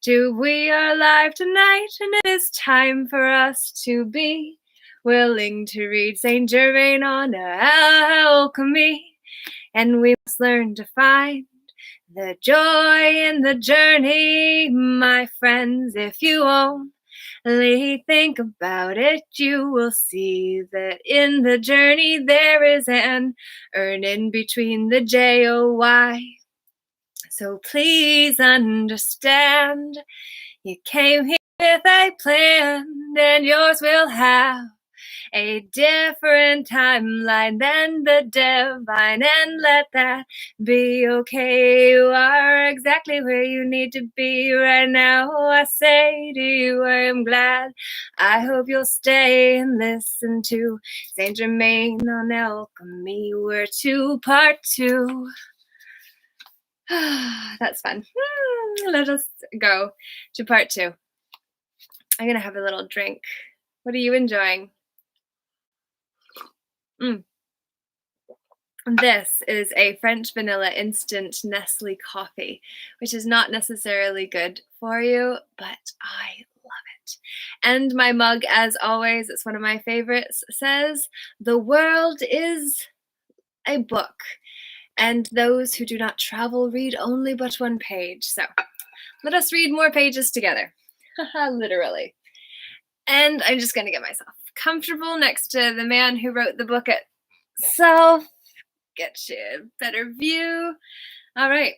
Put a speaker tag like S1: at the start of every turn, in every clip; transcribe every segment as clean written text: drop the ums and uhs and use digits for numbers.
S1: We are alive tonight, and it is time for us to be willing to read Saint Germain on alchemy. And we must learn to find the joy in the journey, my friends. If you only think about it, you will see that in the journey there is an earn in between the JOY. So please understand, you came here with a plan, and yours will have a different timeline than the divine, and let that be okay. You are exactly where you need to be right now. I say to you, I am glad. I hope you'll stay and listen to Saint Germain on alchemy. We're to part 2. That's fun. Let us go to part 2. I'm gonna have a little drink. What are you enjoying? This is a French vanilla instant Nestle coffee, which is not necessarily good for you, but I love it. And my mug, as always, it's one of my favorites, says, "The world is a book, and those who do not travel read only but one page." So let us read more pages together. Literally. And I'm just going to get myself comfortable next to the man who wrote the book itself. Get you a better view. All right.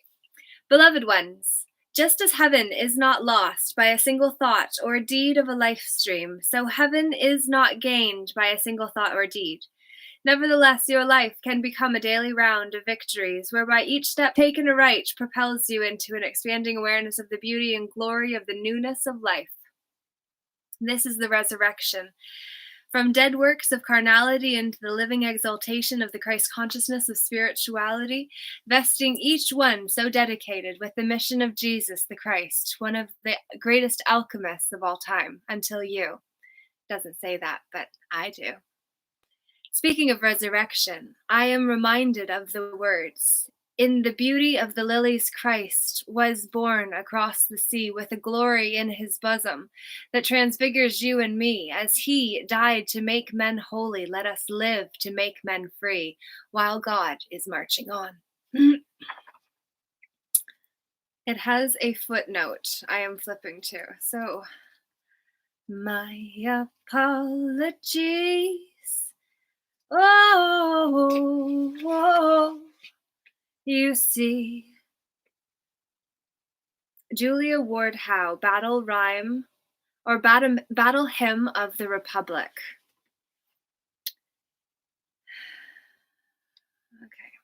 S1: Beloved ones, just as heaven is not lost by a single thought or deed of a life stream, so heaven is not gained by a single thought or deed. Nevertheless, your life can become a daily round of victories, whereby each step taken aright propels you into an expanding awareness of the beauty and glory of the newness of life. This is the resurrection. From dead works of carnality into the living exaltation of the Christ consciousness of spirituality, vesting each one so dedicated with the mission of Jesus the Christ, one of the greatest alchemists of all time, until you. Doesn't say that, but I do. Speaking of resurrection, I am reminded of the words, "In the beauty of the lilies Christ was born across the sea with a glory in his bosom that transfigures you and me. As he died to make men holy, let us live to make men free, while God is marching on." It has a footnote I am flipping to. So, my apologies. Oh, you see. Julia Ward Howe, Battle Rhyme or Battle Hymn of the Republic. Okay.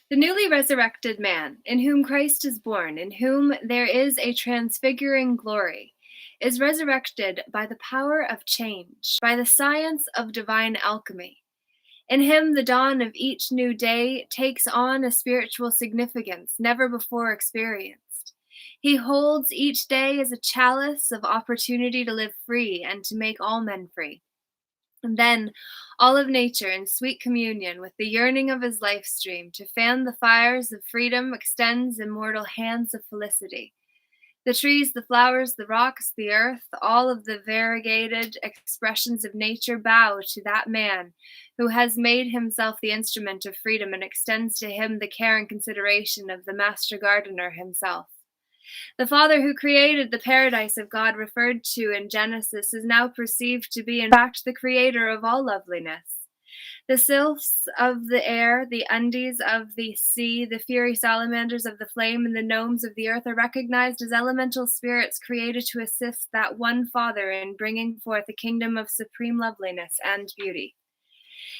S1: The newly resurrected man, in whom Christ is born, in whom there is a transfiguring glory, is resurrected by the power of change, by the science of divine alchemy. In him, the dawn of each new day takes on a spiritual significance never before experienced. He holds each day as a chalice of opportunity to live free and to make all men free. And then, all of nature in sweet communion with the yearning of his life stream to fan the fires of freedom extends immortal hands of felicity. The trees, the flowers, the rocks, the earth, all of the variegated expressions of nature bow to that man who has made himself the instrument of freedom and extends to him the care and consideration of the master gardener himself. The Father who created the paradise of God referred to in Genesis is now perceived to be in fact the creator of all loveliness. The sylphs of the air, the undies of the sea, the fiery salamanders of the flame, and the gnomes of the earth are recognized as elemental spirits created to assist that one Father in bringing forth a kingdom of supreme loveliness and beauty.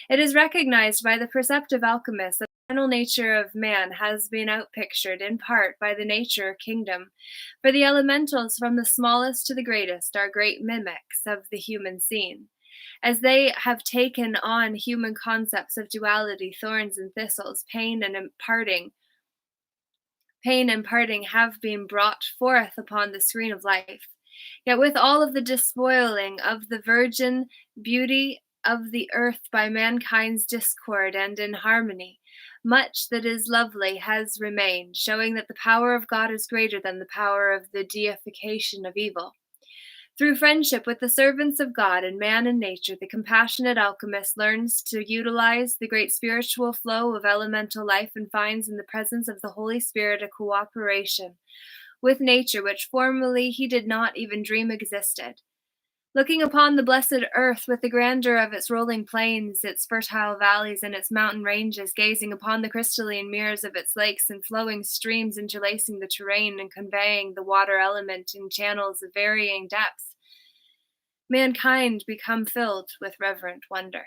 S1: It is recognized by the perceptive alchemists that the final nature of man has been outpictured in part by the nature kingdom, for the elementals from the smallest to the greatest are great mimics of the human scene. As they have taken on human concepts of duality, thorns and thistles, pain and parting have been brought forth upon the screen of life. Yet with all of the despoiling of the virgin beauty of the earth by mankind's discord and inharmony, Much that is lovely has remained, showing that the power of God is greater than the power of the deification of evil. Through friendship with the servants of God and man and nature, the compassionate alchemist learns to utilize the great spiritual flow of elemental life and finds in the presence of the Holy Spirit a cooperation with nature which formerly he did not even dream existed. Looking upon the blessed earth with the grandeur of its rolling plains, its fertile valleys, and its mountain ranges, gazing upon the crystalline mirrors of its lakes and flowing streams interlacing the terrain and conveying the water element in channels of varying depths, mankind become filled with reverent wonder.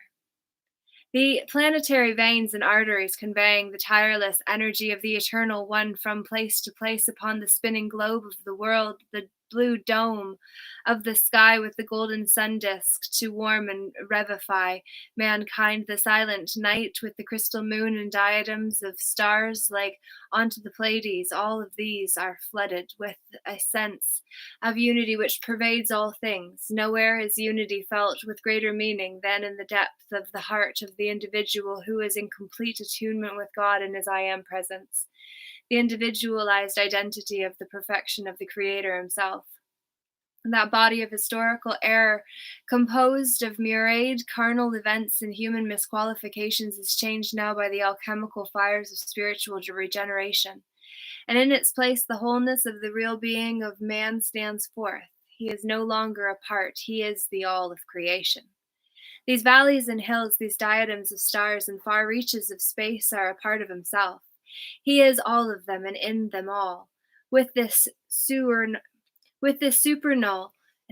S1: The planetary veins and arteries conveying the tireless energy of the Eternal One from place to place upon the spinning globe of the world, the blue dome of the sky with the golden sun disk to warm and revivify mankind, the silent night with the crystal moon and diadems of stars like onto the Pleiades, all of these are flooded with a sense of unity which pervades all things. Nowhere is unity felt with greater meaning than in the depth of the heart of the individual who is in complete attunement with God in his I Am presence, the individualized identity of the perfection of the Creator himself. That body of historical error, composed of myriad carnal events and human misqualifications, is changed now by the alchemical fires of spiritual regeneration. And in its place, the wholeness of the real being of man stands forth. He is no longer a part, he is the all of creation. These valleys and hills, these diadems of stars and far reaches of space are a part of himself. He is all of them and in them all. With this supernal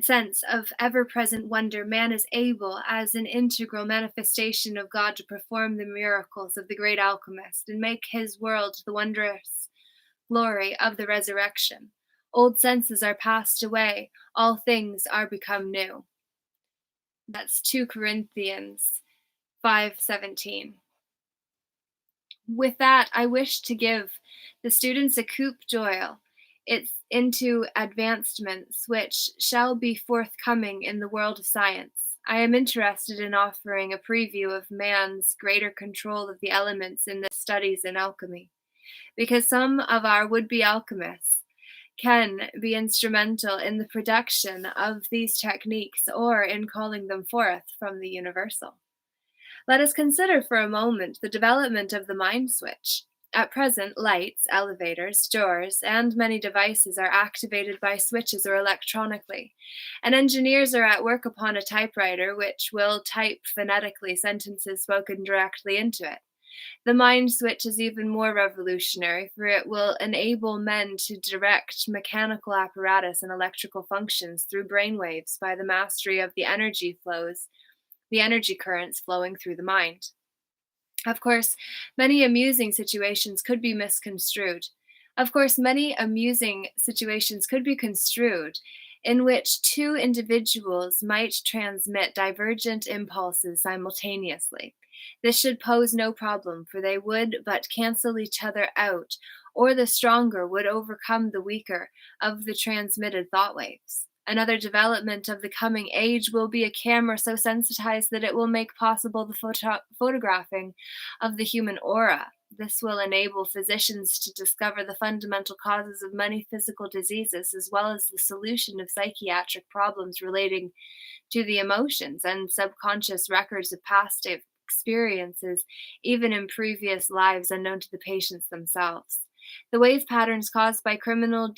S1: sense of ever-present wonder, man is able, as an integral manifestation of God, to perform the miracles of the great alchemist and make his world the wondrous glory of the resurrection. Old senses are passed away, all things are become new. That's 2 Corinthians 5:17. With that, I wish to give the students a coup d'oeil into advancements which shall be forthcoming in the world of science. I am interested in offering a preview of man's greater control of the elements in the studies in alchemy, because some of our would-be alchemists can be instrumental in the production of these techniques or in calling them forth from the universal. Let us consider for a moment the development of the mind switch. At present, lights, elevators, doors, and many devices are activated by switches or electronically, and engineers are at work upon a typewriter which will type phonetically sentences spoken directly into it. The mind switch is even more revolutionary, for it will enable men to direct mechanical apparatus and electrical functions through brainwaves by the mastery of the energy currents flowing through the mind. Of course, many amusing situations could be misconstrued. In which two individuals might transmit divergent impulses simultaneously. This should pose no problem, for they would but cancel each other out, or the stronger would overcome the weaker of the transmitted thought waves. Another development of the coming age will be a camera so sensitized that it will make possible the photographing of the human aura. This will enable physicians to discover the fundamental causes of many physical diseases, as well as the solution of psychiatric problems relating to the emotions and subconscious records of past experiences, even in previous lives unknown to the patients themselves. The wave patterns caused by criminal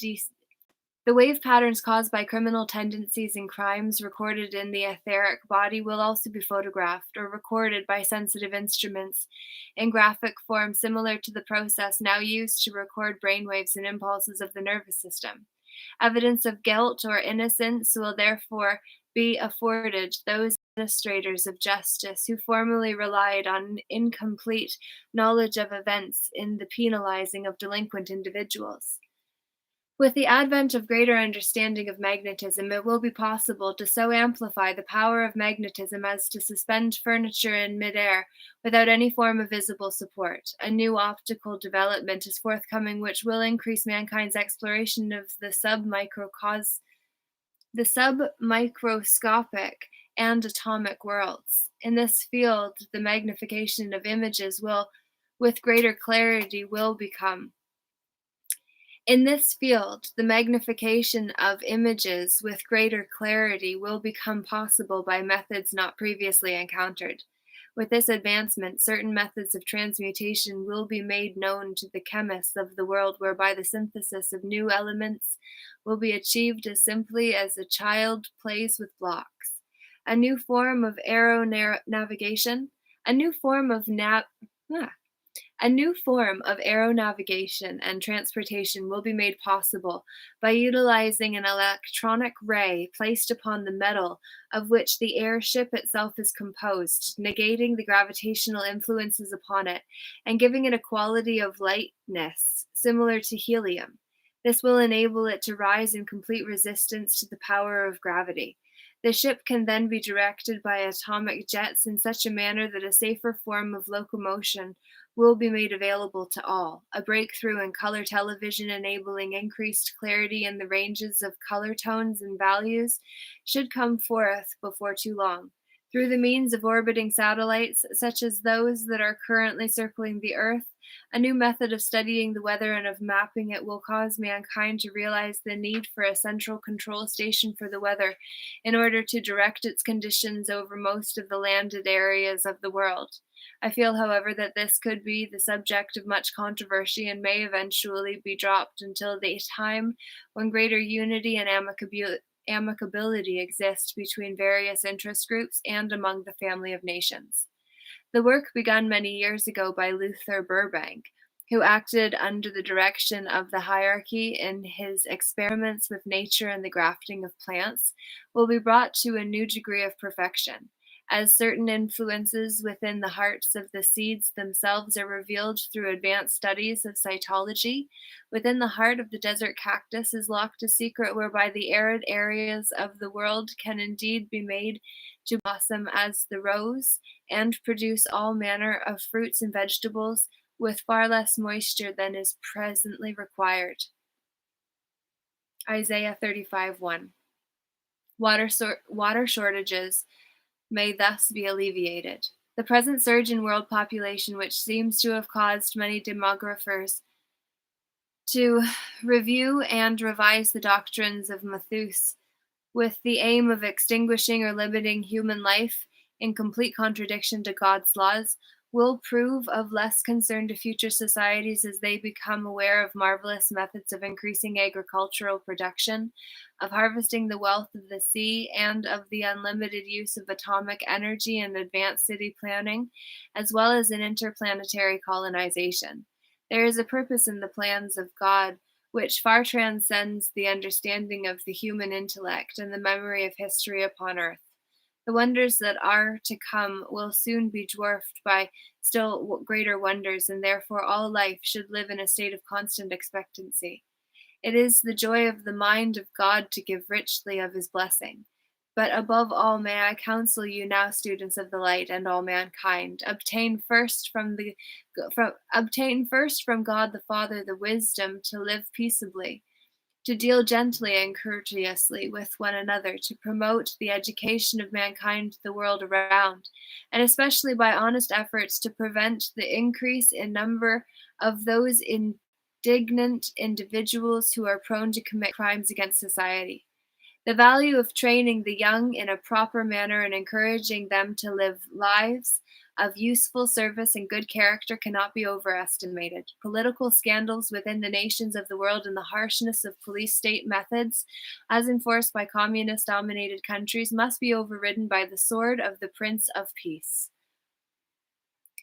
S1: tendencies and crimes recorded in the etheric body will also be photographed or recorded by sensitive instruments in graphic form, similar to the process now used to record brainwaves and impulses of the nervous system. Evidence of guilt or innocence will therefore be afforded those administrators of justice who formerly relied on incomplete knowledge of events in the penalizing of delinquent individuals. With the advent of greater understanding of magnetism, it will be possible to so amplify the power of magnetism as to suspend furniture in midair without any form of visible support. A new optical development is forthcoming which will increase mankind's exploration of the submicroscopic and atomic worlds. In this field, the magnification of images with greater clarity will become. In this field, the magnification of images with greater clarity will become possible by methods not previously encountered. With this advancement, certain methods of transmutation will be made known to the chemists of the world, whereby the synthesis of new elements will be achieved as simply as a child plays with blocks. A new form of aeronavigation, a new form of a new form of aeronavigation and transportation will be made possible by utilizing an electronic ray placed upon the metal of which the airship itself is composed, negating the gravitational influences upon it and giving it a quality of lightness similar to helium. This will enable it to rise in complete resistance to the power of gravity. The ship can then be directed by atomic jets in such a manner that a safer form of locomotion will be made available to all. A breakthrough in color television enabling increased clarity in the ranges of color tones and values should come forth before too long. Through the means of orbiting satellites, such as those that are currently circling the Earth, a new method of studying the weather and of mapping it will cause mankind to realize the need for a central control station for the weather in order to direct its conditions over most of the landed areas of the world. I feel, however, that this could be the subject of much controversy and may eventually be dropped until the time when greater unity and amicability exist between various interest groups and among the family of nations. The work begun many years ago by Luther Burbank, who acted under the direction of the hierarchy in his experiments with nature and the grafting of plants, will be brought to a new degree of perfection. As certain influences within the hearts of the seeds themselves are revealed through advanced studies of cytology, within the heart of the desert cactus is locked a secret whereby the arid areas of the world can indeed be made to blossom as the rose and produce all manner of fruits and vegetables with far less moisture than is presently required. Isaiah 35:1. Water shortages may thus be alleviated. The present surge in world population, which seems to have caused many demographers to review and revise the doctrines of Malthus with the aim of extinguishing or limiting human life in complete contradiction to God's laws, will prove of less concern to future societies as they become aware of marvelous methods of increasing agricultural production, of harvesting the wealth of the sea, and of the unlimited use of atomic energy in advanced city planning, as well as in interplanetary colonization. There is a purpose in the plans of God which far transcends the understanding of the human intellect and the memory of history upon earth. The wonders that are to come will soon be dwarfed by still greater wonders, and therefore all life should live in a state of constant expectancy. It is the joy of the mind of God to give richly of his blessing. But above all, may I counsel you now, students of the light, and all mankind, obtain first from God the Father the wisdom to live peaceably, to deal gently and courteously with one another, to promote the education of mankind the world around, and especially by honest efforts to prevent the increase in number of those indignant individuals who are prone to commit crimes against society. The value of training the young in a proper manner and encouraging them to live lives of useful service and good character cannot be overestimated. Political scandals within the nations of the world and the harshness of police state methods, as enforced by communist dominated countries, must be overridden by the sword of the Prince of Peace.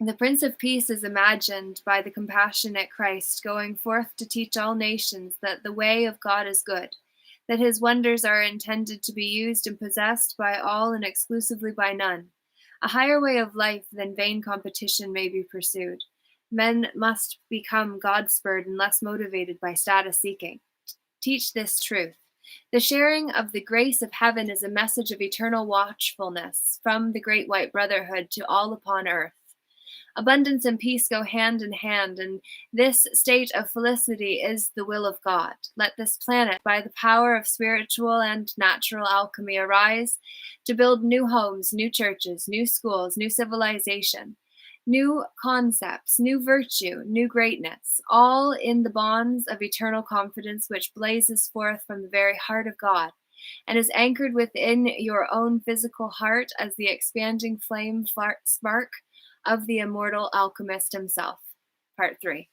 S1: The Prince of Peace is imagined by the compassionate Christ going forth to teach all nations that the way of God is good, that his wonders are intended to be used and possessed by all and exclusively by none. A higher way of life than vain competition may be pursued. Men must become God-spurred and less motivated by status seeking. Teach this truth. The sharing of the grace of heaven is a message of eternal watchfulness from the great white brotherhood to all upon earth. Abundance and peace go hand in hand, and this state of felicity is the will of God. Let this planet, by the power of spiritual and natural alchemy, arise to build new homes, new churches, new schools, new civilization. new concepts, new virtue, new greatness, all in the bonds of eternal confidence which blazes forth from the very heart of God and is anchored within your own physical heart as the expanding flame spark of the immortal alchemist himself. Part 3.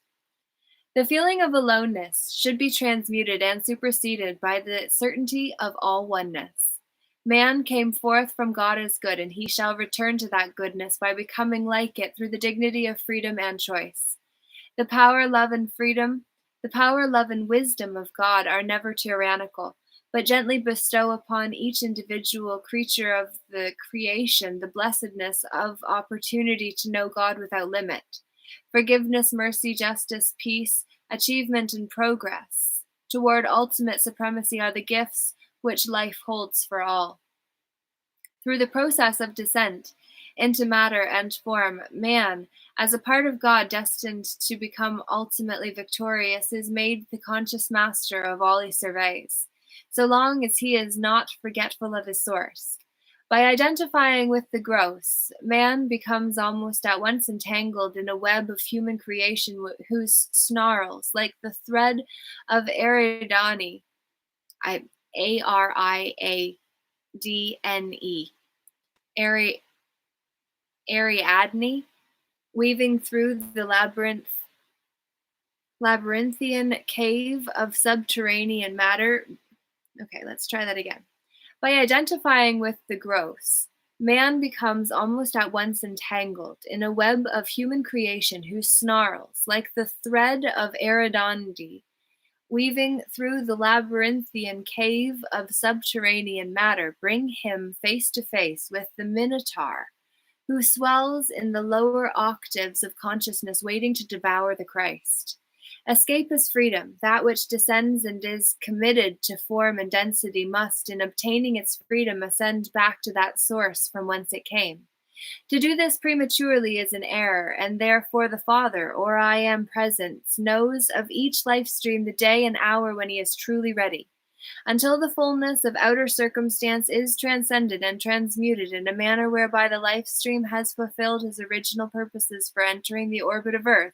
S1: The feeling of aloneness should be transmuted and superseded by the certainty of all oneness. Man came forth from God as good, and he shall return to that goodness by becoming like it through the dignity of freedom and choice. The power, love, and wisdom of God are never tyrannical, but gently bestow upon each individual creature of the creation the blessedness of opportunity to know God without limit. Forgiveness, mercy, justice, peace, achievement, and progress toward ultimate supremacy are the gifts which life holds for all. Through the process of descent into matter and form, man, as a part of God destined to become ultimately victorious, is made the conscious master of all he surveys, so long as he is not forgetful of his source. By identifying with the gross, man becomes almost at once entangled in a web of human creation whose snarls, like the thread of Ariadne, Ariadne, Ariadne, weaving through the labyrinthian cave of subterranean matter. Okay, let's try that again. By identifying with the gross, man becomes almost at once entangled in a web of human creation whose snarls, like the thread of Ariadne, weaving through the labyrinthian cave of subterranean matter, bring him face to face with the Minotaur, who swells in the lower octaves of consciousness, waiting to devour the Christ. Escape is freedom. That which descends and is committed to form and density must, in obtaining its freedom, ascend back to that source from whence it came. To do this prematurely is an error, and therefore the Father, or I Am Presence, knows of each life stream the day and hour when he is truly ready. Until the fullness of outer circumstance is transcended and transmuted in a manner whereby the life stream has fulfilled his original purposes for entering the orbit of Earth,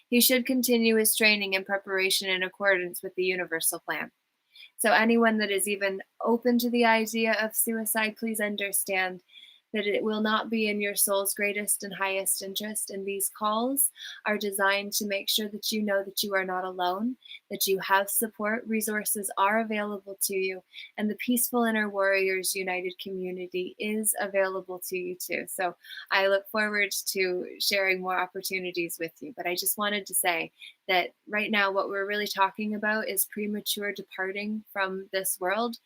S1: he should continue his training and preparation in accordance with the universal plan. So anyone that is even open to the idea of suicide, please understand that it will not be in your soul's greatest and highest interest. And these calls are designed to make sure that you know that you are not alone, that you have support, resources are available to you, and the Peaceful Inner Warriors United community is available to you too. So I look forward to sharing more opportunities with you. But I just wanted to say that right now, what we're really talking about is premature departing from this world.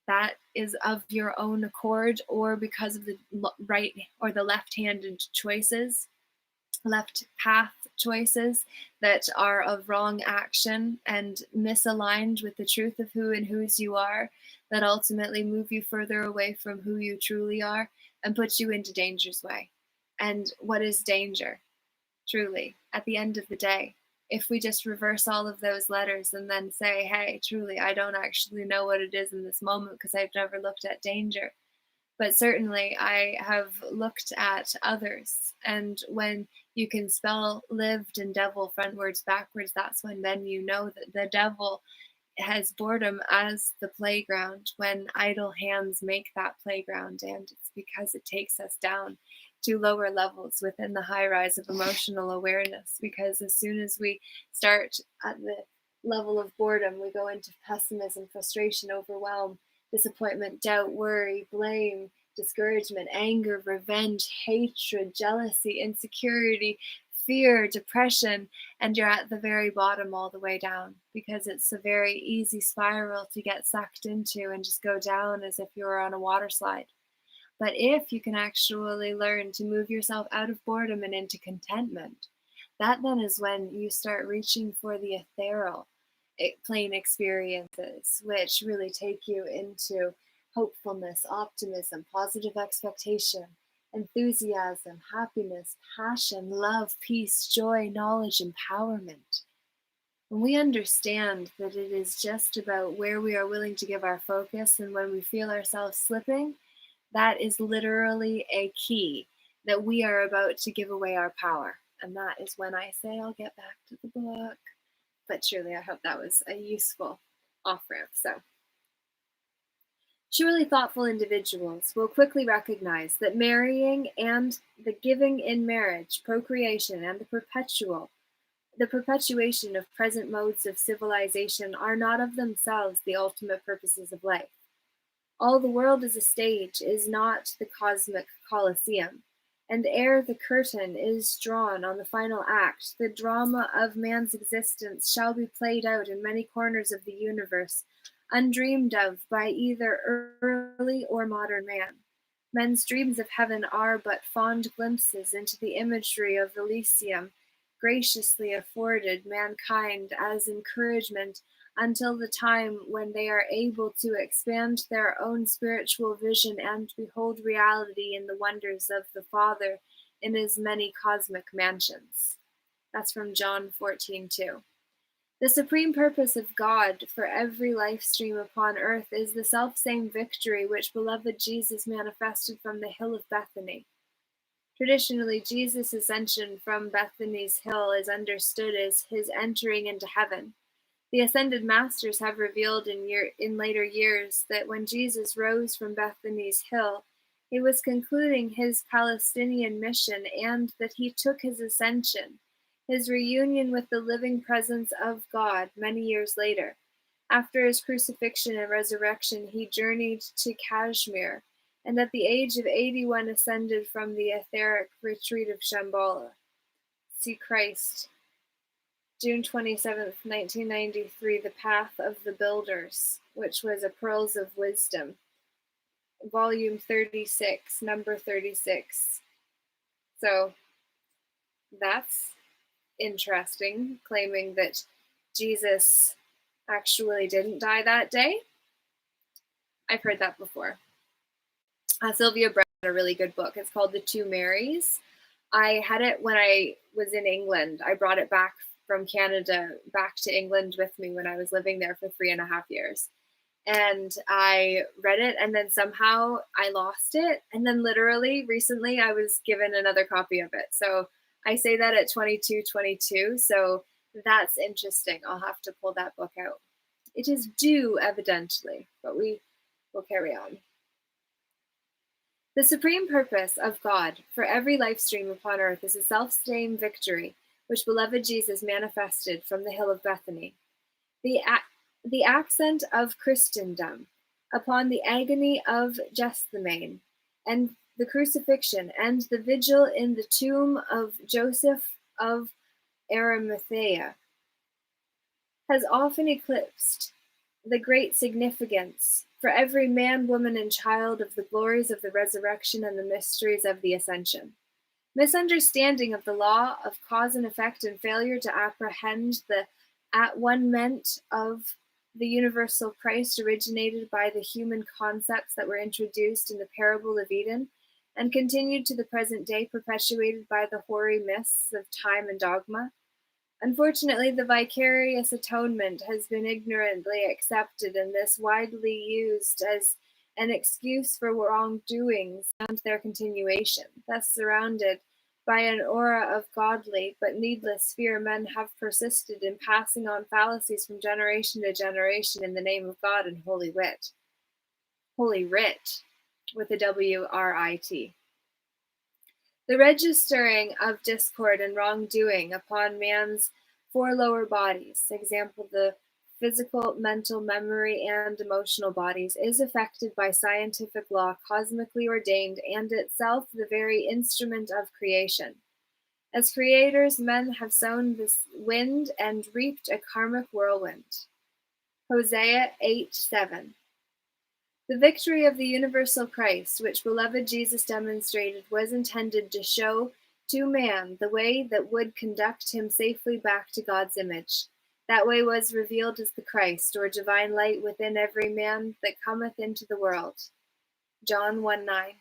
S1: That is of your own accord or because of the right or the left-handed choices, left path choices that are of wrong action and misaligned with the truth of who and whose you are, that ultimately move you further away from who you truly are and put you into danger's way. And what is danger, truly, at the end of the day? If we just reverse all of those letters and then say, hey, truly, I don't actually know what it is in this moment because I've never looked at danger. But certainly I have looked at others. And when you can spell lived and devil frontwards, backwards, that's when then you know that the devil has boredom as the playground, when idle hands make that playground. And it's because it takes us down to lower levels within the high rise of emotional awareness, because as soon as we start at the level of boredom, we go into pessimism, frustration, overwhelm, disappointment, doubt, worry, blame, discouragement, anger, revenge, hatred, jealousy, insecurity, fear, depression, and you're at the very bottom all the way down, because it's a very easy spiral to get sucked into and just go down as if you were on a water slide. But if you can actually learn to move yourself out of boredom and into contentment, that then is when you start reaching for the ethereal plane experiences, which really take you into hopefulness, optimism, positive expectation, enthusiasm, happiness, passion, love, peace, joy, knowledge, empowerment. When we understand that it is just about where we are willing to give our focus, and when we feel ourselves slipping, that is literally a key that we are about to give away our power. And that is when I say I'll get back to the book. But truly, I hope that was a useful off-ramp. So, truly thoughtful individuals will quickly recognize that marrying and the giving in marriage, procreation, and the perpetuation of present modes of civilization are not of themselves the ultimate purposes of life. All the world as a stage is not the cosmic Colosseum, and ere the curtain is drawn on the final act, the drama of man's existence shall be played out in many corners of the universe, undreamed of by either early or modern man. Men's dreams of heaven are but fond glimpses into the imagery of Elysium, graciously afforded mankind as encouragement until the time when they are able to expand their own spiritual vision and behold reality in the wonders of the Father in his many cosmic mansions. That's from John 14:2. The supreme purpose of God for every life stream upon earth is the selfsame victory which beloved Jesus manifested from the hill of Bethany. Traditionally, Jesus' ascension from Bethany's hill is understood as his entering into heaven. The ascended masters have revealed in later years that when Jesus rose from Bethany's hill, he was concluding his Palestinian mission and that he took his ascension, his reunion with the living presence of God many years later. After his crucifixion and resurrection, he journeyed to Kashmir, and at the age of 81 ascended from the etheric retreat of Shambhala. See Christ. June 27th, 1993, The Path of the Builders, which was a Pearls of Wisdom, volume 36, number 36. So that's interesting, claiming that Jesus actually didn't die that day. I've heard that before. Sylvia Browne had a really good book. It's called The Two Marys. I had it when I was in England. I brought it back from Canada back to England with me when I was living there for 3.5 years. And I read it, and then somehow I lost it. And then literally recently I was given another copy of it. So I say that at 22:22. So that's interesting. I'll have to pull that book out. It is due, evidently, but we will carry on. The supreme purpose of God for every life stream upon earth is a self-same victory, which beloved Jesus manifested from the hill of Bethany. The accent of Christendom upon the agony of Gethsemane and the crucifixion and the vigil in the tomb of Joseph of Arimathea has often eclipsed the great significance for every man, woman, and child of the glories of the resurrection and the mysteries of the ascension. Misunderstanding of the law of cause and effect and failure to apprehend the at-one-ment of the universal Christ originated by the human concepts that were introduced in the parable of Eden and continued to the present day, perpetuated by the hoary mists of time and dogma. Unfortunately, the vicarious atonement has been ignorantly accepted and this widely used as an excuse for wrongdoings and their continuation. Thus, surrounded by an aura of godly but needless fear, men have persisted in passing on fallacies from generation to generation in the name of God and Holy Writ. Holy Writ, with a W-R-I-T. The registering of discord and wrongdoing upon man's four lower bodies, example the physical, mental, memory, and emotional bodies, is affected by scientific law cosmically ordained and itself the very instrument of creation. As creators, men have sown this wind and reaped a karmic whirlwind. Hosea 8:7. The victory of the universal Christ, which beloved Jesus demonstrated, was intended to show to man the way that would conduct him safely back to God's image. That way was revealed as the Christ, or divine light within every man that cometh into the world. John 1:9.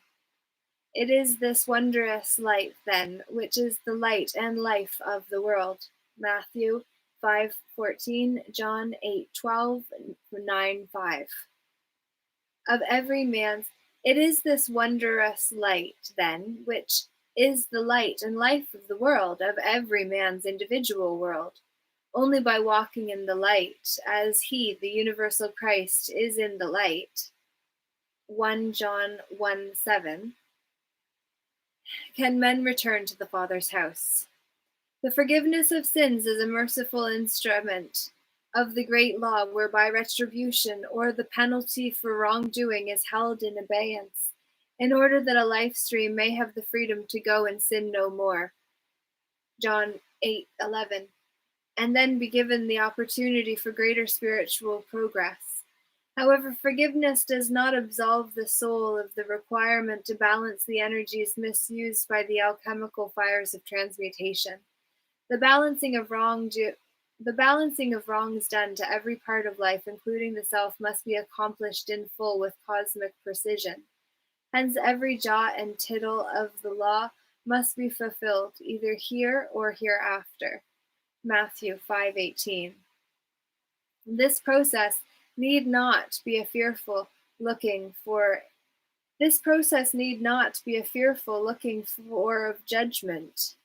S1: It is this wondrous light, then, which is the light and life of the world. Matthew 5:14, John 8:12, 9:5. Of every man's, it is this wondrous light, then, which is the light and life of the world, of every man's individual world. Only by walking in the light, as he, the universal Christ, is in the light, 1 John 1:7, can men return to the Father's house. The forgiveness of sins is a merciful instrument of the great law whereby retribution or the penalty for wrongdoing is held in abeyance, in order that a life stream may have the freedom to go and sin no more. John 8:11. And then be given the opportunity for greater spiritual progress. However, forgiveness does not absolve the soul of the requirement to balance the energies misused by the alchemical fires of transmutation. The balancing of wrongs done to every part of life, including the self, must be accomplished in full with cosmic precision. Hence, every jot and tittle of the law must be fulfilled, either here or hereafter. Matthew 5:18. This process need not be a fearful looking for of judgment.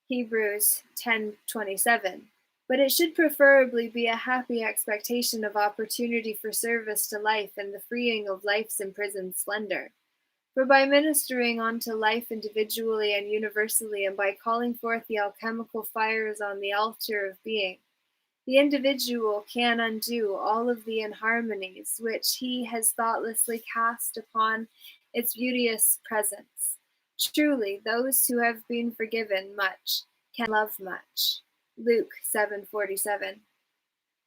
S1: Hebrews 10:27. But it should preferably be a happy expectation of opportunity for service to life and the freeing of life's imprisoned splendor. For by ministering unto life individually and universally, and by calling forth the alchemical fires on the altar of being, the individual can undo all of the inharmonies which he has thoughtlessly cast upon its beauteous presence. Truly, those who have been forgiven much can love much. Luke 7:47.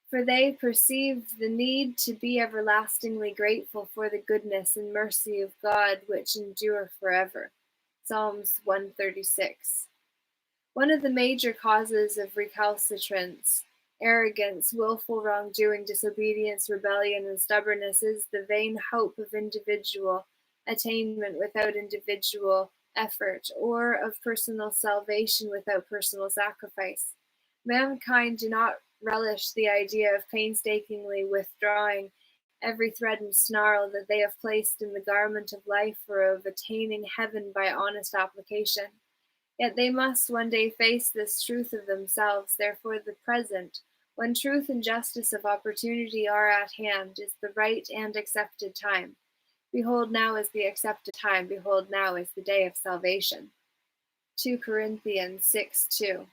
S1: For they perceive the need to be everlastingly grateful for the goodness and mercy of God which endure forever. Psalms 136. One of the major causes of recalcitrance, arrogance, willful wrongdoing, disobedience, rebellion, and stubbornness is the vain hope of individual attainment without individual effort, or of personal salvation without personal sacrifice. Mankind do not relish the idea of painstakingly withdrawing every thread and snarl that they have placed in the garment of life, or of attaining heaven by honest application. Yet they must one day face this truth of themselves. Therefore, the present, when truth and justice of opportunity are at hand, is the right and accepted time. Behold, now is the accepted time. Behold, now is the day of salvation. 2 Corinthians 6:2.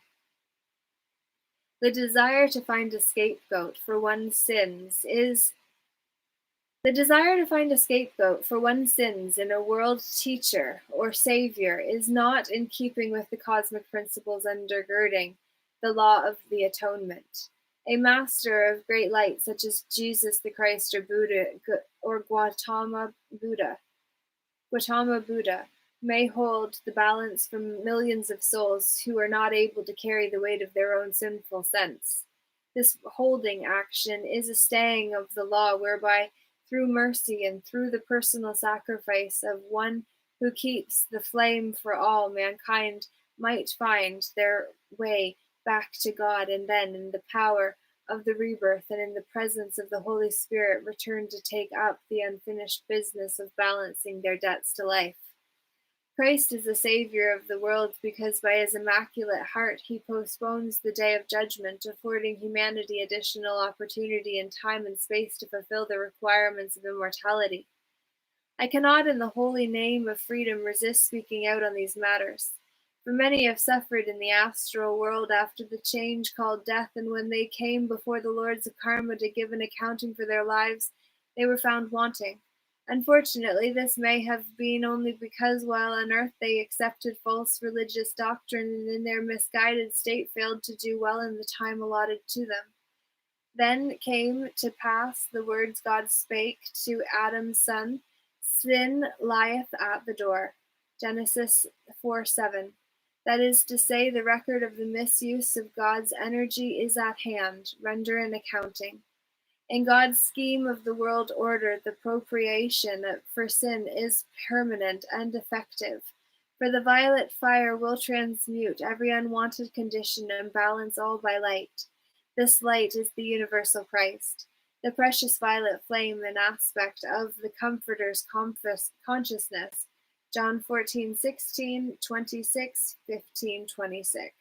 S1: The desire to find a scapegoat for one's sins in a world teacher or savior is not in keeping with the cosmic principles undergirding the law of the atonement. A master of great light, such as Jesus the Christ or Buddha or Gautama Buddha, may hold the balance for millions of souls who are not able to carry the weight of their own sinful sense. This holding action is a staying of the law, whereby through mercy and through the personal sacrifice of one who keeps the flame for all, mankind might find their way back to God, and then in the power of the rebirth and in the presence of the Holy Spirit return to take up the unfinished business of balancing their debts to life. Christ is the Savior of the world because by his immaculate heart he postpones the day of judgment, affording humanity additional opportunity in time and space to fulfill the requirements of immortality. I cannot, in the holy name of freedom, resist speaking out on these matters. For many have suffered in the astral world after the change called death, and when they came before the lords of karma to give an accounting for their lives, they were found wanting. Unfortunately, this may have been only because while on earth they accepted false religious doctrine and in their misguided state failed to do well in the time allotted to them. Then came to pass the words God spake to Adam's son, sin lieth at the door. Genesis 4:7. That is to say, the record of the misuse of God's energy is at hand. Render an accounting. In God's scheme of the world order, the propitiation for sin is permanent and effective. For the violet fire will transmute every unwanted condition and balance all by light. This light is the universal Christ, the precious violet flame and aspect of the Comforter's consciousness, John 14:16, 26, 15, 26.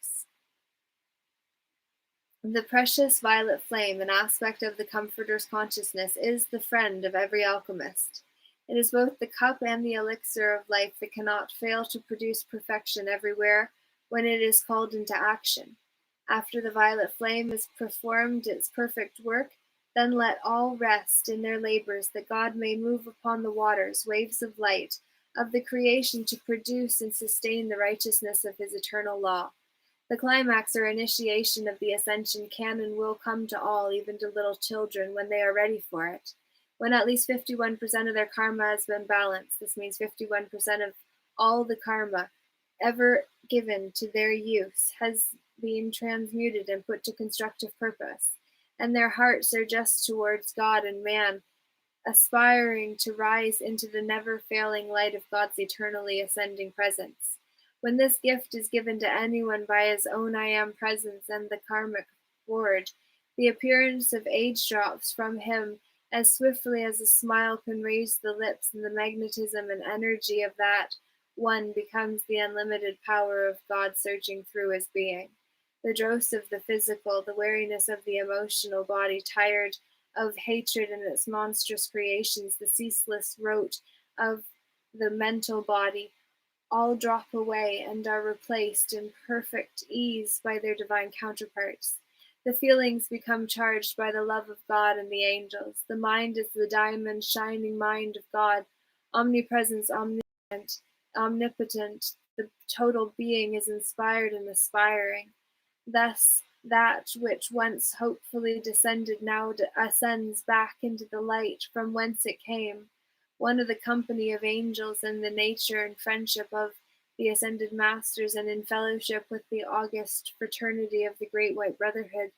S1: The precious violet flame, an aspect of the Comforter's consciousness, is the friend of every alchemist. It is both the cup and the elixir of life that cannot fail to produce perfection everywhere when it is called into action. After the violet flame has performed its perfect work, then let all rest in their labors, that God may move upon the waters, waves of light, of the creation to produce and sustain the righteousness of his eternal law. The climax or initiation of the ascension can and will come to all, even to little children, when they are ready for it. When at least 51% of their karma has been balanced, this means 51% of all the karma ever given to their use has been transmuted and put to constructive purpose, and their hearts are just towards God and man, aspiring to rise into the never failing light of God's eternally ascending presence. When this gift is given to anyone by his own I Am presence and the karmic forge, the appearance of age drops from him as swiftly as a smile can raise the lips, and the magnetism and energy of that one becomes the unlimited power of God surging through his being. The dross of the physical, the weariness of the emotional body, tired of hatred and its monstrous creations, the ceaseless rote of the mental body, all drop away and are replaced in perfect ease by their divine counterparts. The feelings become charged by the love of God and the angels. The mind is the diamond shining mind of God, omnipresence, omnipotent. The total being is inspired and aspiring. Thus, that which once hopefully descended now ascends back into the light from whence it came. One of the company of angels in the nature and friendship of the ascended masters, and in fellowship with the august fraternity of the great white brotherhood,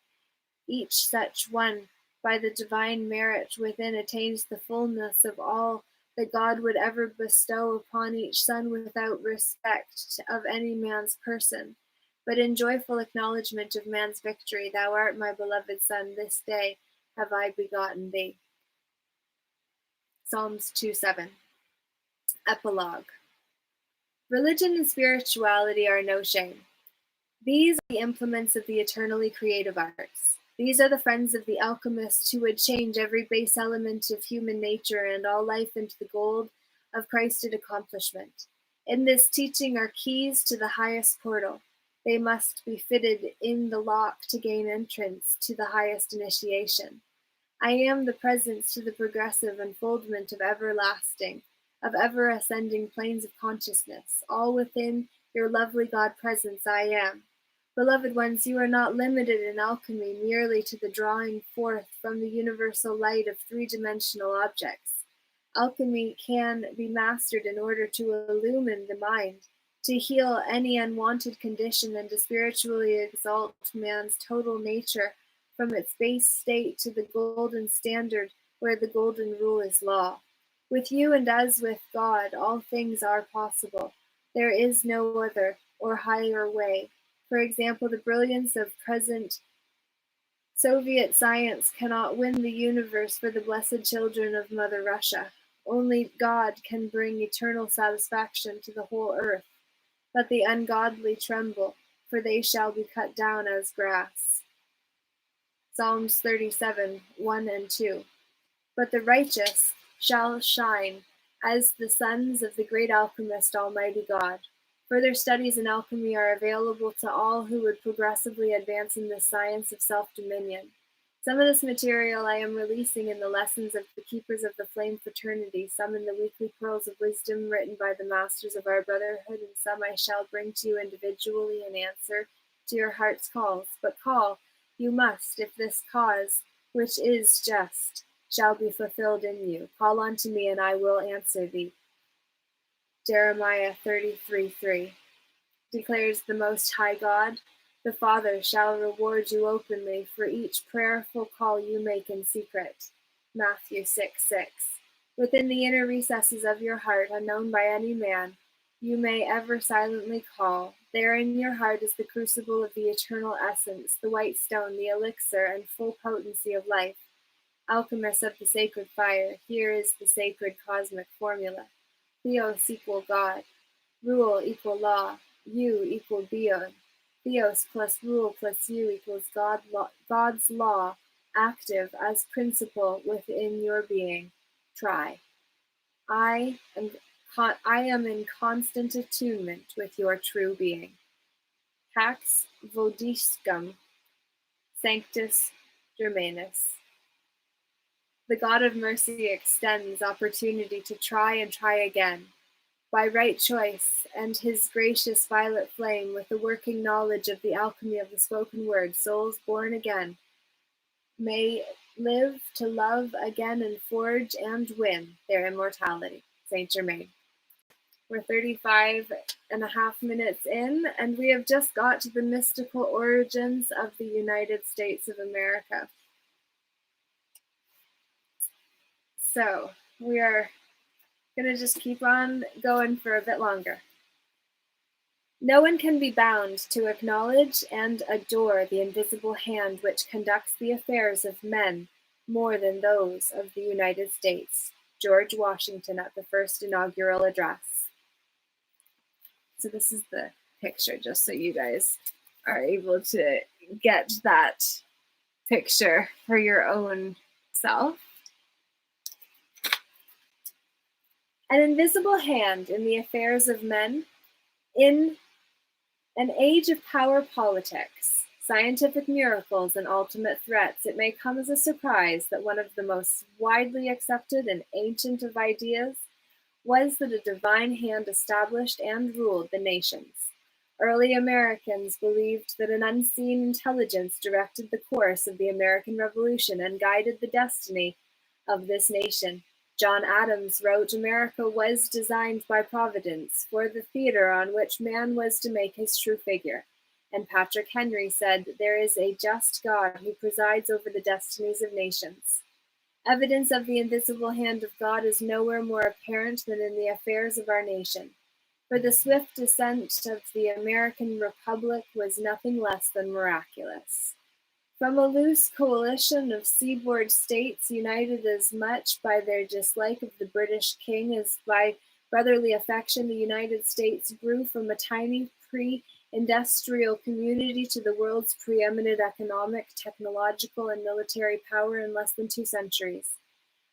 S1: each such one, by the divine merit within, attains the fullness of all that God would ever bestow upon each son without respect of any man's person, but in joyful acknowledgment of man's victory. Thou art my beloved Son, this day have I begotten thee. Psalms 2:7. Epilogue. Religion and spirituality are no shame. These are the implements of the eternally creative arts. These are the friends of the alchemists who would change every base element of human nature and all life into the gold of Christed accomplishment. In this teaching are keys to the highest portal. They must be fitted in the lock to gain entrance to the highest initiation. I am the presence to the progressive unfoldment of everlasting, of ever ascending planes of consciousness. All within your lovely God presence I am. Beloved ones, you are not limited in alchemy merely to the drawing forth from the universal light of three-dimensional objects. Alchemy can be mastered in order to illumine the mind, to heal any unwanted condition, and to spiritually exalt man's total nature from its base state to the golden standard where the golden rule is law. With you and as with God, all things are possible. There is no other or higher way. For example, the brilliance of present Soviet science cannot win the universe for the blessed children of Mother Russia. Only God can bring eternal satisfaction to the whole earth. Let the ungodly tremble, for they shall be cut down as grass. Psalms 37, 1 and 2. But the righteous shall shine as the sons of the great alchemist, Almighty God. Further studies in alchemy are available to all who would progressively advance in the science of self-dominion. Some of this material I am releasing in the lessons of the Keepers of the Flame Fraternity, some in the weekly Pearls of Wisdom written by the Masters of our Brotherhood, and some I shall bring to you individually in answer to your heart's calls. But call you must, if this cause, which is just, shall be fulfilled in you. Call unto me, and I will answer thee. Jeremiah 33:3 declares the Most High God, the Father shall reward you openly for each prayerful call you make in secret. Matthew 6:6. Within the inner recesses of your heart, unknown by any man, you may ever silently call. There in your heart is the crucible of the eternal essence, the white stone, the elixir and full potency of life. Alchemists of the sacred fire, here is the sacred cosmic formula. Theos equal God, rule equal law, you equal Theon. Theos plus rule plus you equals God's law, active as principle within your being. Try. I am, I am in constant attunement with your true being. Pax vodiscum, sanctus Germanus. The God of mercy extends opportunity to try and try again. By right choice and his gracious violet flame, with the working knowledge of the alchemy of the spoken word, souls born again may live to love again and forge and win their immortality. Saint Germain. We're 35.5 minutes in, and we have just got to the mystical origins of the United States of America. So we are going to just keep on going for a bit longer. No one can be bound to acknowledge and adore the invisible hand which conducts the affairs of men more than those of the United States. George Washington at the first inaugural address. So this is the picture, just so you guys are able to get that picture for your own self. An invisible hand in the affairs of men. In an age of power politics, scientific miracles, and ultimate threats, it may come as a surprise that one of the most widely accepted and ancient of ideas was that a divine hand established and ruled the nations. Early Americans believed that an unseen intelligence directed the course of the American Revolution and guided the destiny of this nation. John Adams wrote, "America was designed by Providence for the theater on which man was to make his true figure." And Patrick Henry said, "There is a just God who presides over the destinies of nations." Evidence of the invisible hand of God is nowhere more apparent than in the affairs of our nation. For the swift descent of the American Republic was nothing less than miraculous. From a loose coalition of seaboard states, united as much by their dislike of the British king as by brotherly affection, the United States grew from a tiny pre-industrial community to the world's preeminent economic, technological, and military power in less than 2 centuries.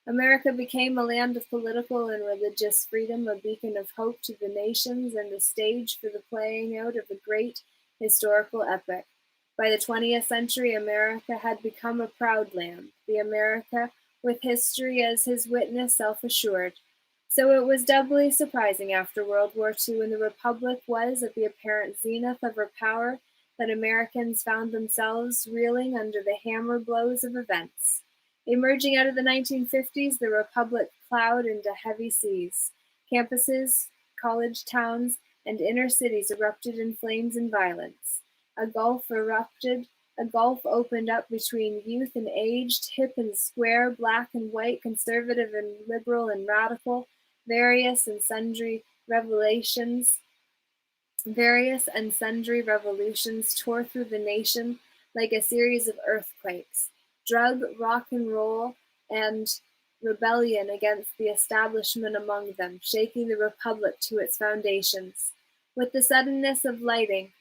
S1: America became a land of political and religious freedom, a beacon of hope to the nations, and a stage for the playing out of a great historical epic. By the 20th century, America had become a proud land, the America with history as his witness, self-assured. So it was doubly surprising after World War II, when the Republic was at the apparent zenith of her power, that Americans found themselves reeling under the hammer blows of events. Emerging out of the 1950s, the Republic plowed into heavy seas. Campuses, college towns, and inner cities erupted in flames and violence. A gulf opened up between youth and aged, hip and square, black and white, conservative and liberal and radical. Various and sundry revolutions tore through the nation like a series of earthquakes. Drug, rock and roll, and rebellion against the establishment among them, shaking the Republic to its foundations. With the suddenness of lightning,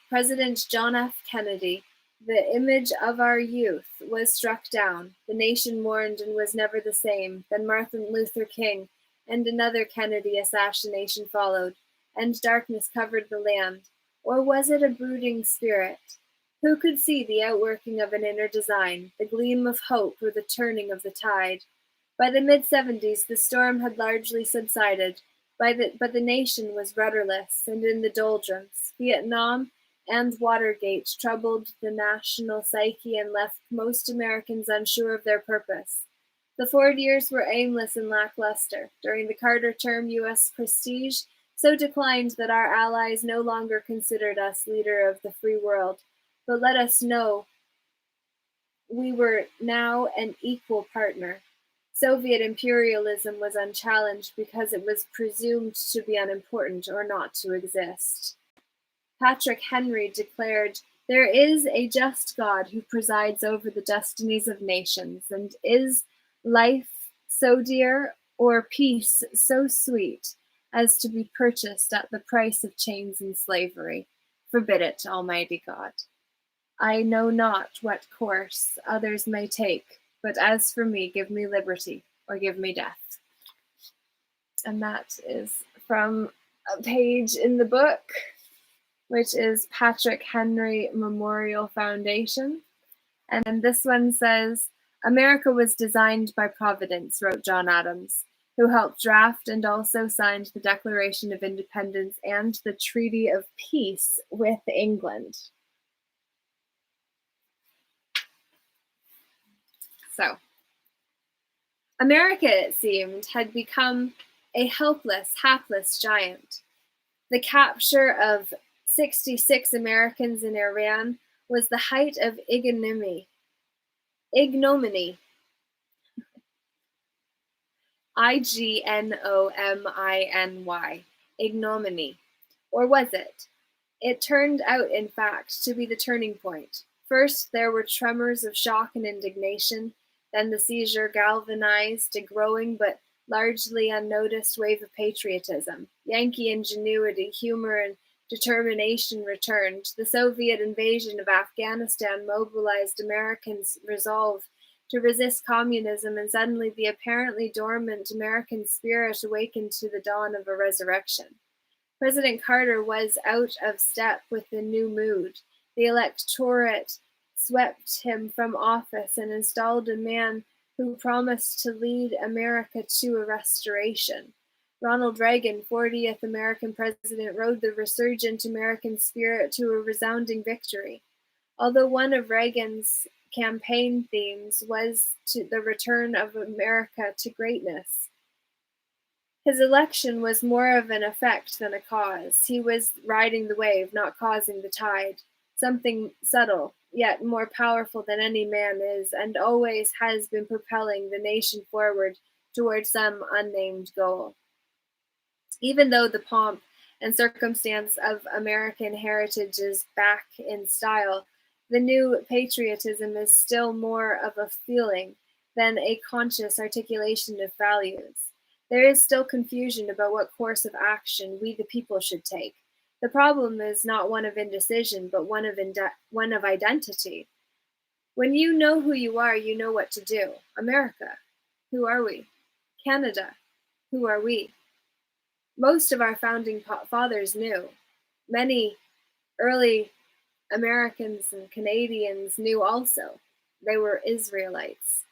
S1: President John F. Kennedy, the image of our youth, was struck down. The nation mourned and was never the same. Then Martin Luther King and another Kennedy assassination followed, and darkness covered the land. Or was it a brooding spirit? Who could see the outworking of an inner design, the gleam of hope or the turning of the tide? By the mid-70s, the storm had largely subsided, but the nation was rudderless and in the doldrums. Vietnam and Watergate troubled the national psyche and left most Americans unsure of their purpose. The Ford years were aimless and lackluster. During the Carter term, U.S. prestige so declined that our allies no longer considered us leader of the free world, but let us know we were now an equal partner. Soviet imperialism was unchallenged because it was presumed to be unimportant or not to exist. Patrick Henry declared, "There is a just God who presides over the destinies of nations, and is life so dear, or peace so sweet, as to be purchased at the price of chains and slavery. Forbid it, Almighty God. I know not what course others may take, but as for me, give me liberty or give me death. And that is from a page in the book, which is Patrick Henry Memorial Foundation. And this one says, America was designed by Providence, wrote John Adams, who helped draft and also signed the Declaration of Independence and the Treaty of Peace with England. So, America, it seemed, had become a helpless, hapless giant. The capture of 66 Americans in Iran was the height of ignominy. Ignominy. Ignominy. Or was it? It turned out, in fact, to be the turning point. First, there were tremors of shock and indignation. Then the seizure galvanized a growing but largely unnoticed wave of patriotism. Yankee ingenuity, humor, and determination returned. The Soviet invasion of Afghanistan mobilized Americans' resolve to resist communism, and suddenly the apparently dormant American spirit awakened to the dawn of a resurrection. President Carter was out of step with the new mood. The electorate swept him from office and installed a man who promised to lead America to a restoration. Ronald Reagan, 40th American president, rode the resurgent American spirit to a resounding victory. Although one of Reagan's campaign themes was the return of America to greatness, his election was more of an effect than a cause. He was riding the wave, not causing the tide. Something subtle, yet more powerful than any man is, and always has been propelling the nation forward toward some unnamed goal. Even though the pomp and circumstance of American heritage is back in style, the new patriotism is still more of a feeling than a conscious articulation of values. There is still confusion about what course of action we the people should take. The problem is not one of indecision, but one of identity. When you know who you are, you know what to do. America, who are we? Canada, who are we? Most of our founding fathers knew. Many early Americans and Canadians knew also. They were Israelites.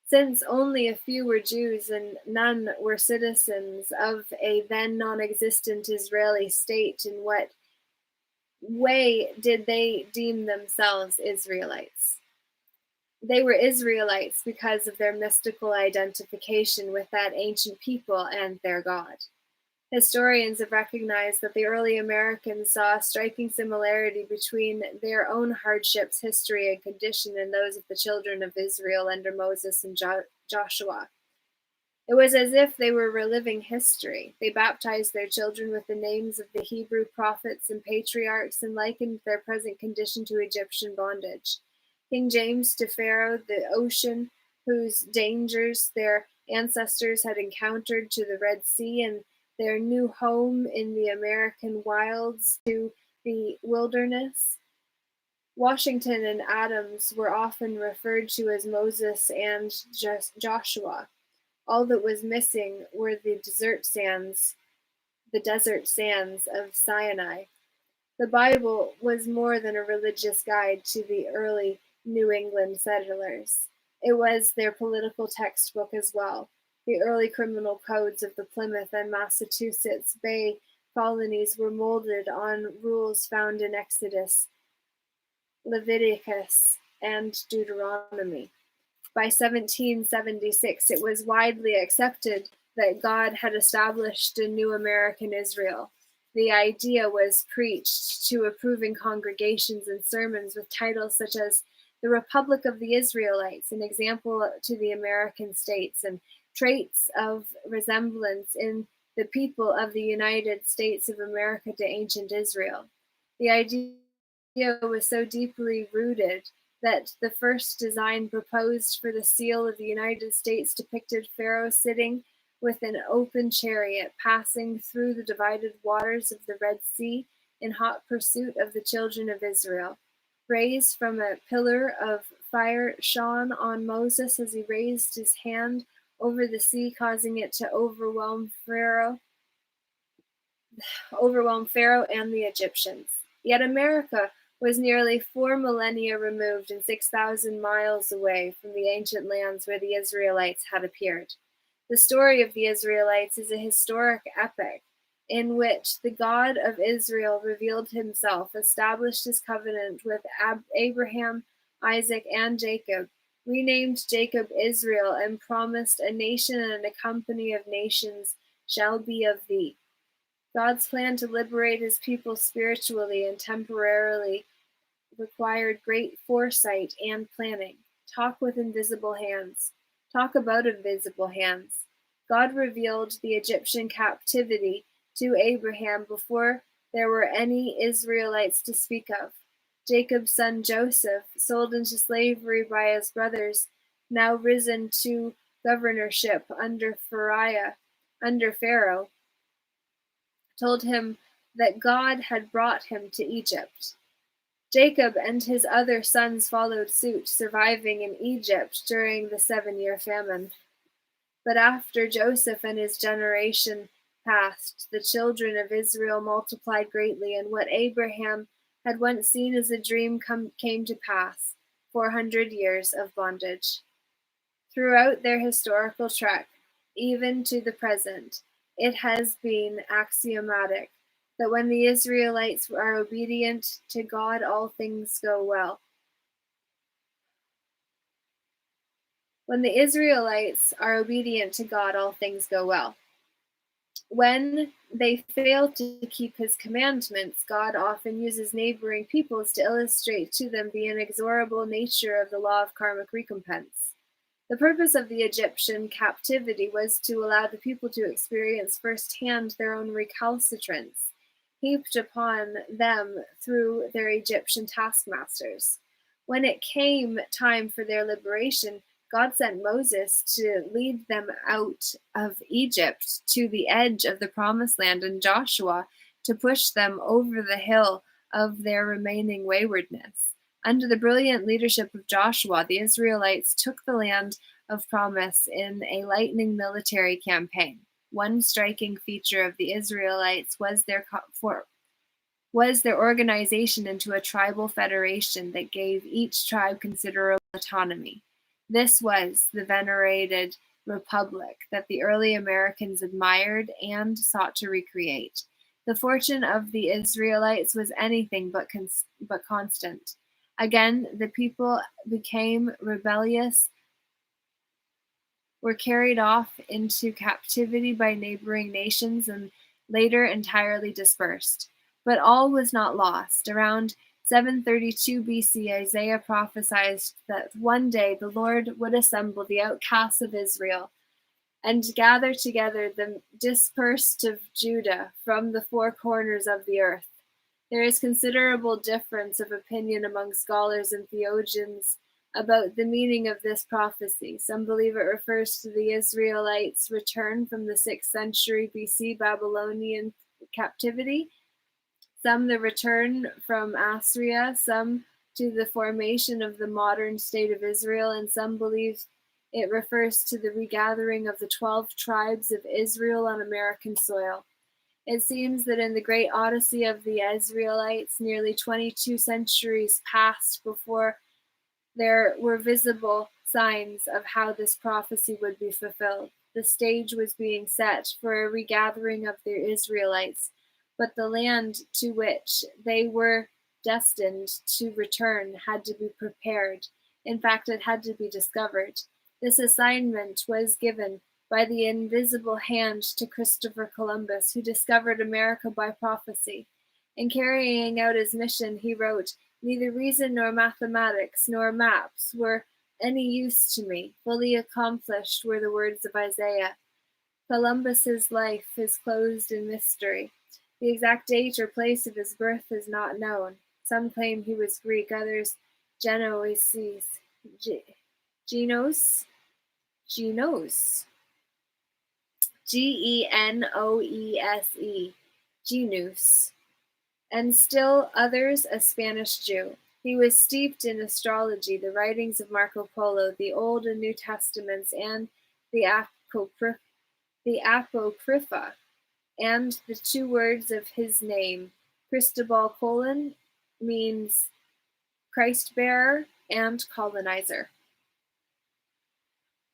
S1: Since only a few were Jews and none were citizens of a then non-existent Israeli state, in what way did they deem themselves Israelites? They were Israelites because of their mystical identification with that ancient people and their God. Historians have recognized that the early Americans saw a striking similarity between their own hardships, history, and condition and those of the children of Israel under Moses and Joshua. It was as if they were reliving history. They baptized their children with the names of the Hebrew prophets and patriarchs and likened their present condition to Egyptian bondage. King James to Pharaoh, the ocean, whose dangers their ancestors had encountered, to the Red Sea, and their new home in the American wilds to the wilderness. Washington and Adams were often referred to as Moses and Joshua. All that was missing were the desert sands of Sinai. The Bible was more than a religious guide to the early New England settlers. It was their political textbook as well. The early criminal codes of the Plymouth and Massachusetts Bay colonies were molded on rules found in Exodus, Leviticus, and Deuteronomy. By 1776, it was widely accepted that God had established a new American Israel. The idea was preached to approving congregations and sermons with titles such as The Republic of the Israelites, an example to the American states, and traits of resemblance in the people of the United States of America to ancient Israel. The idea was so deeply rooted that the first design proposed for the seal of the United States depicted Pharaoh sitting with an open chariot passing through the divided waters of the Red Sea in hot pursuit of the children of Israel. Rays from a pillar of fire shone on Moses as he raised his hand over the sea, causing it to overwhelm Pharaoh and the Egyptians. Yet America was nearly 4 millennia removed and 6,000 miles away from the ancient lands where the Israelites had appeared. The story of the Israelites is a historic epic in which the God of Israel revealed himself, established his covenant with Abraham, Isaac, and Jacob, renamed Jacob Israel, and promised a nation and a company of nations shall be of thee. God's plan to liberate his people spiritually and temporarily required great foresight and planning. Talk with invisible hands. Talk about invisible hands. God revealed the Egyptian captivity to Abraham before there were any Israelites to speak of. Jacob's son Joseph, sold into slavery by his brothers, now risen to governorship under Pharaoh, told him that God had brought him to Egypt. Jacob and his other sons followed suit, surviving in Egypt during the 7-year famine. But after Joseph and his generation passed, the children of Israel multiplied greatly, and what Abraham had once seen as a dream came to pass, 400 years of bondage. Throughout their historical trek, even to the present, it has been axiomatic that when the Israelites are obedient to God, all things go well. When the Israelites are obedient to God, all things go well. When they fail to keep his commandments, God often uses neighboring peoples to illustrate to them the inexorable nature of the law of karmic recompense. The purpose of the Egyptian captivity was to allow the people to experience firsthand their own recalcitrance, heaped upon them through their Egyptian taskmasters. When it came time for their liberation, God sent Moses to lead them out of Egypt to the edge of the promised land, and Joshua to push them over the hill of their remaining waywardness. Under the brilliant leadership of Joshua, the Israelites took the land of promise in a lightning military campaign. One striking feature of the Israelites was their organization into a tribal federation that gave each tribe considerable autonomy. This was the venerated republic that the early Americans admired and sought to recreate. The fortune of the Israelites was anything but constant. Again, the people became rebellious, were carried off into captivity by neighboring nations, and later entirely dispersed. But all was not lost. Around 732 BC, Isaiah prophesied that one day the Lord would assemble the outcasts of Israel and gather together the dispersed of Judah from the four corners of the earth. There is considerable difference of opinion among scholars and theologians about the meaning of this prophecy. Some believe it refers to the Israelites' return from the 6th century BC Babylonian captivity, some the return from Assyria, some to the formation of the modern state of Israel, and some believe it refers to the regathering of the 12 tribes of Israel on American soil. It seems that in the great odyssey of the Israelites, nearly 22 centuries passed before there were visible signs of how this prophecy would be fulfilled. The stage was being set for a regathering of the Israelites, but the land to which they were destined to return had to be prepared. In fact, it had to be discovered. This assignment was given by the invisible hand to Christopher Columbus, who discovered America by prophecy. In carrying out his mission, he wrote, "Neither reason nor mathematics nor maps were any use to me. Fully accomplished were the words of Isaiah. Columbus's life is closed in mystery. The exact date or place of his birth is not known. Some claim he was Greek, others Genoese, Genos, Genos, Genoese, Genus, and still others a Spanish Jew. He was steeped in astrology, the writings of Marco Polo, the Old and New Testaments, and the Apocrypha, and the two words of his name, Cristobal Colon, means Christ-bearer and colonizer.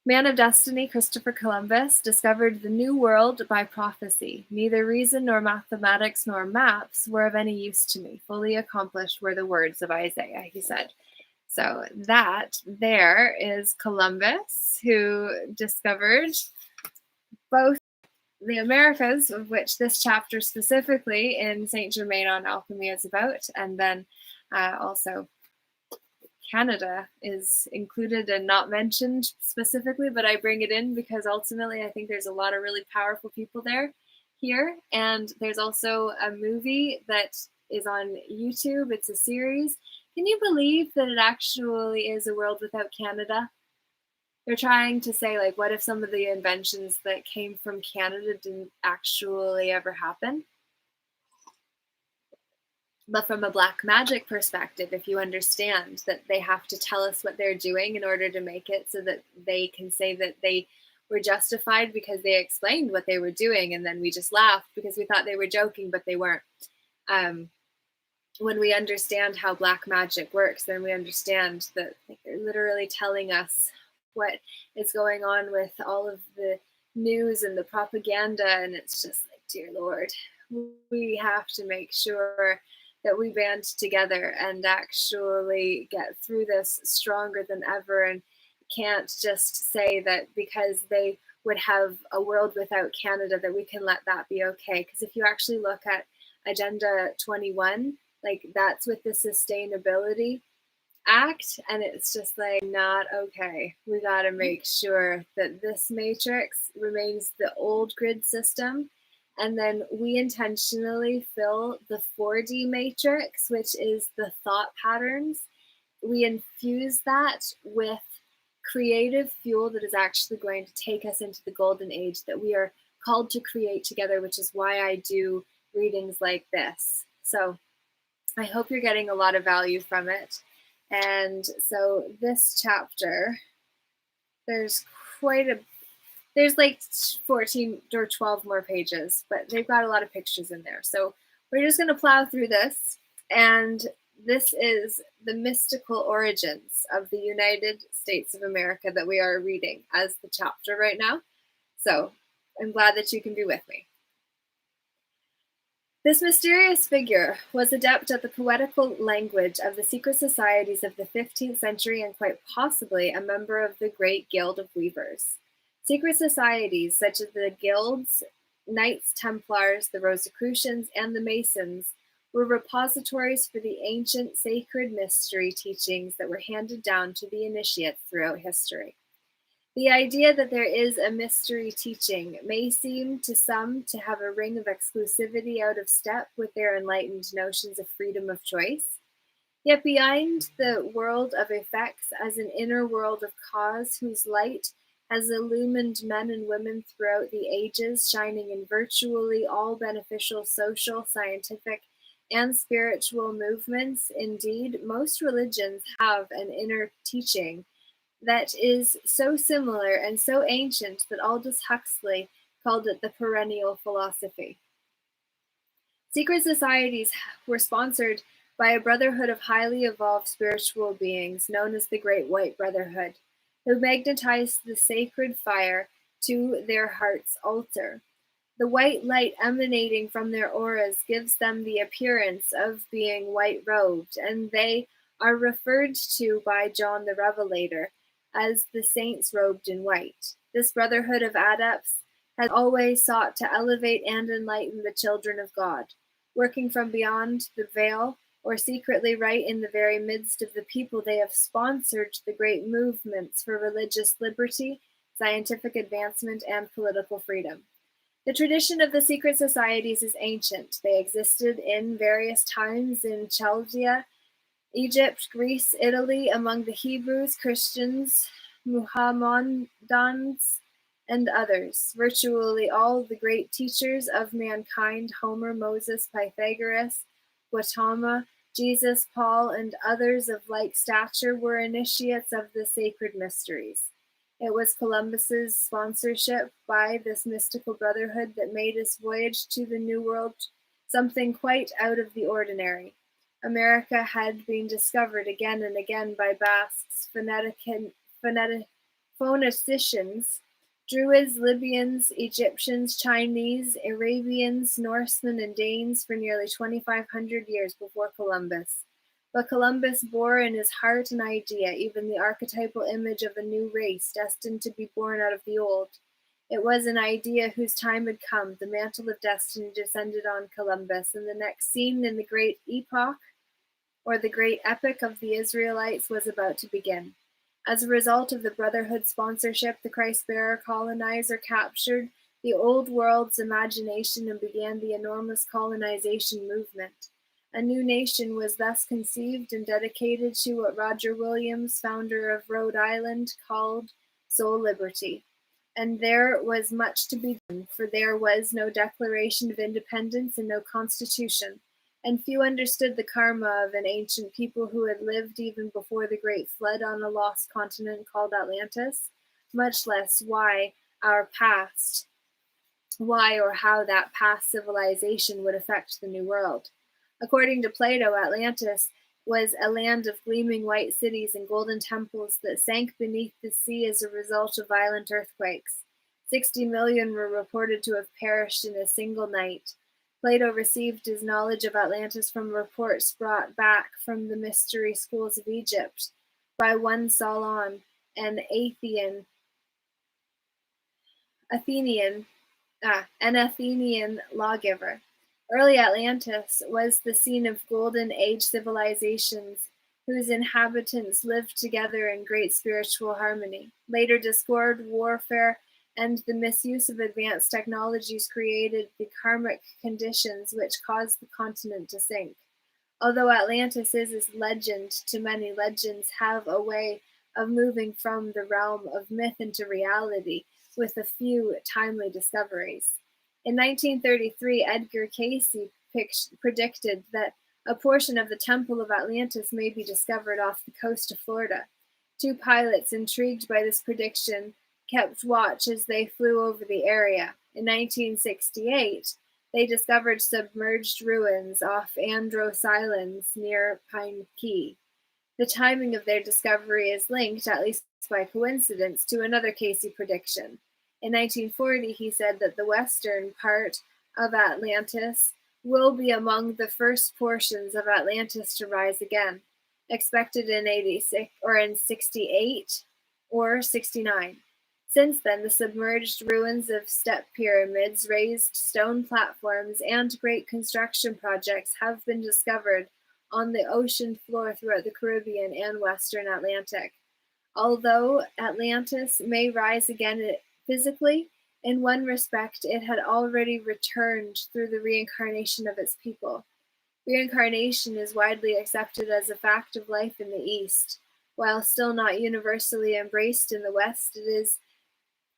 S1: Man of destiny, Christopher Columbus, discovered the New World by prophecy. Neither reason nor mathematics nor maps were of any use to me. Fully accomplished were the words of Isaiah, he said. So that there is Columbus, who discovered both the Americas, of which this chapter specifically in St. Germain on Alchemy is about, and then also Canada is included and not mentioned specifically, but I bring it in because ultimately I think there's a lot of really powerful people here. And there's also a movie that is on YouTube. It's a series. Can you believe that it actually is a world without Canada? They're trying to say, like, what if some of the inventions that came from Canada didn't actually ever happen? But from a black magic perspective, if you understand that they have to tell us what they're doing in order to make it so that they can say that they were justified because they explained what they were doing, and then we just laughed because we thought they were joking, but they weren't. When we understand how black magic works, then we understand that they're literally telling us what is going on with all of the news and the propaganda, and it's just like, dear Lord, we have to make sure that we band together and actually get through this stronger than ever, and can't just say that because they would have a world without Canada that we can let that be okay. Because if you actually look at Agenda 21, like, that's with the Sustainability Act, and it's just like, not okay. We got to make sure that this matrix remains the old grid system, and then we intentionally fill the 4D matrix, which is the thought patterns. We infuse that with creative fuel that is actually going to take us into the golden age that we are called to create together, which is why I do readings like this. So I hope you're getting a lot of value from it. And so this chapter, there's like 14 or 12 more pages, but they've got a lot of pictures in there. So we're just going to plow through this. And this is the mystical origins of the United States of America that we are reading as the chapter right now. So I'm glad that you can be with me. This mysterious figure was adept at the poetical language of the secret societies of the 15th century and quite possibly a member of the Great Guild of Weavers. Secret societies such as the Guilds, Knights Templars, the Rosicrucians, and the Masons were repositories for the ancient sacred mystery teachings that were handed down to the initiates throughout history. The idea that there is a mystery teaching may seem to some to have a ring of exclusivity out of step with their enlightened notions of freedom of choice. Yet behind the world of effects as an inner world of cause whose light has illumined men and women throughout the ages, shining in virtually all beneficial social, scientific, and spiritual movements. Indeed, most religions have an inner teaching that is so similar and so ancient that Aldous Huxley called it the perennial philosophy. Secret societies were sponsored by a brotherhood of highly evolved spiritual beings known as the Great White Brotherhood, who magnetized the sacred fire to their heart's altar. The white light emanating from their auras gives them the appearance of being white-robed, and they are referred to by John the Revelator as the saints robed in white. This brotherhood of adepts has always sought to elevate and enlighten the children of God, working from beyond the veil or secretly right in the very midst of the people. They have sponsored the great movements for religious liberty, scientific advancement, and political freedom. The tradition of the secret societies is ancient. They existed in various times in Chaldea, Egypt, Greece, Italy, among the Hebrews, Christians, Muhammadans, and others. Virtually all the great teachers of mankind, Homer, Moses, Pythagoras, Gautama, Jesus, Paul, and others of like stature, were initiates of the sacred mysteries. It was Columbus's sponsorship by this mystical brotherhood that made his voyage to the New World something quite out of the ordinary. America had been discovered again and again by Basques, phoneticians, Druids, Libyans, Egyptians, Chinese, Arabians, Norsemen, and Danes for nearly 2,500 years before Columbus. But Columbus bore in his heart an idea, even the archetypal image of a new race destined to be born out of the old. It was an idea whose time had come. The mantle of destiny descended on Columbus, and the next scene in the great epoch, or the great epic of the Israelites, was about to begin. As a result of the Brotherhood sponsorship, the Christ-bearer colonizer captured the old world's imagination and began the enormous colonization movement. A new nation was thus conceived and dedicated to what Roger Williams, founder of Rhode Island, called soul liberty. And there was much to be done, for there was no Declaration of Independence and no Constitution, and few understood the karma of an ancient people who had lived even before the Great Flood on a lost continent called Atlantis, much less why or how that past civilization would affect the New World. According to Plato, Atlantis was a land of gleaming white cities and golden temples that sank beneath the sea as a result of violent earthquakes. 60 million were reported to have perished in a single night. Plato received his knowledge of Atlantis from reports brought back from the mystery schools of Egypt by one Solon, an Athenian lawgiver. Early Atlantis was the scene of Golden Age civilizations whose inhabitants lived together in great spiritual harmony. Later, discord, warfare, and the misuse of advanced technologies created the karmic conditions which caused the continent to sink. Although Atlantis is a legend to many, legends have a way of moving from the realm of myth into reality with a few timely discoveries. In 1933, Edgar Cayce predicted that a portion of the Temple of Atlantis may be discovered off the coast of Florida. Two pilots, intrigued by this prediction, kept watch as they flew over the area. In 1968, they discovered submerged ruins off Andros Islands near Pine Key. The timing of their discovery is linked, at least by coincidence, to another Cayce prediction. In 1940, he said that the western part of Atlantis will be among the first portions of Atlantis to rise again, expected in 86 or in 68 or 69. Since then, the submerged ruins of step pyramids, raised stone platforms, and great construction projects have been discovered on the ocean floor throughout the Caribbean and Western Atlantic. Although Atlantis may rise again physically, in one respect it had already returned through the reincarnation of its people. Reincarnation is widely accepted as a fact of life in the East. While still not universally embraced in the West, it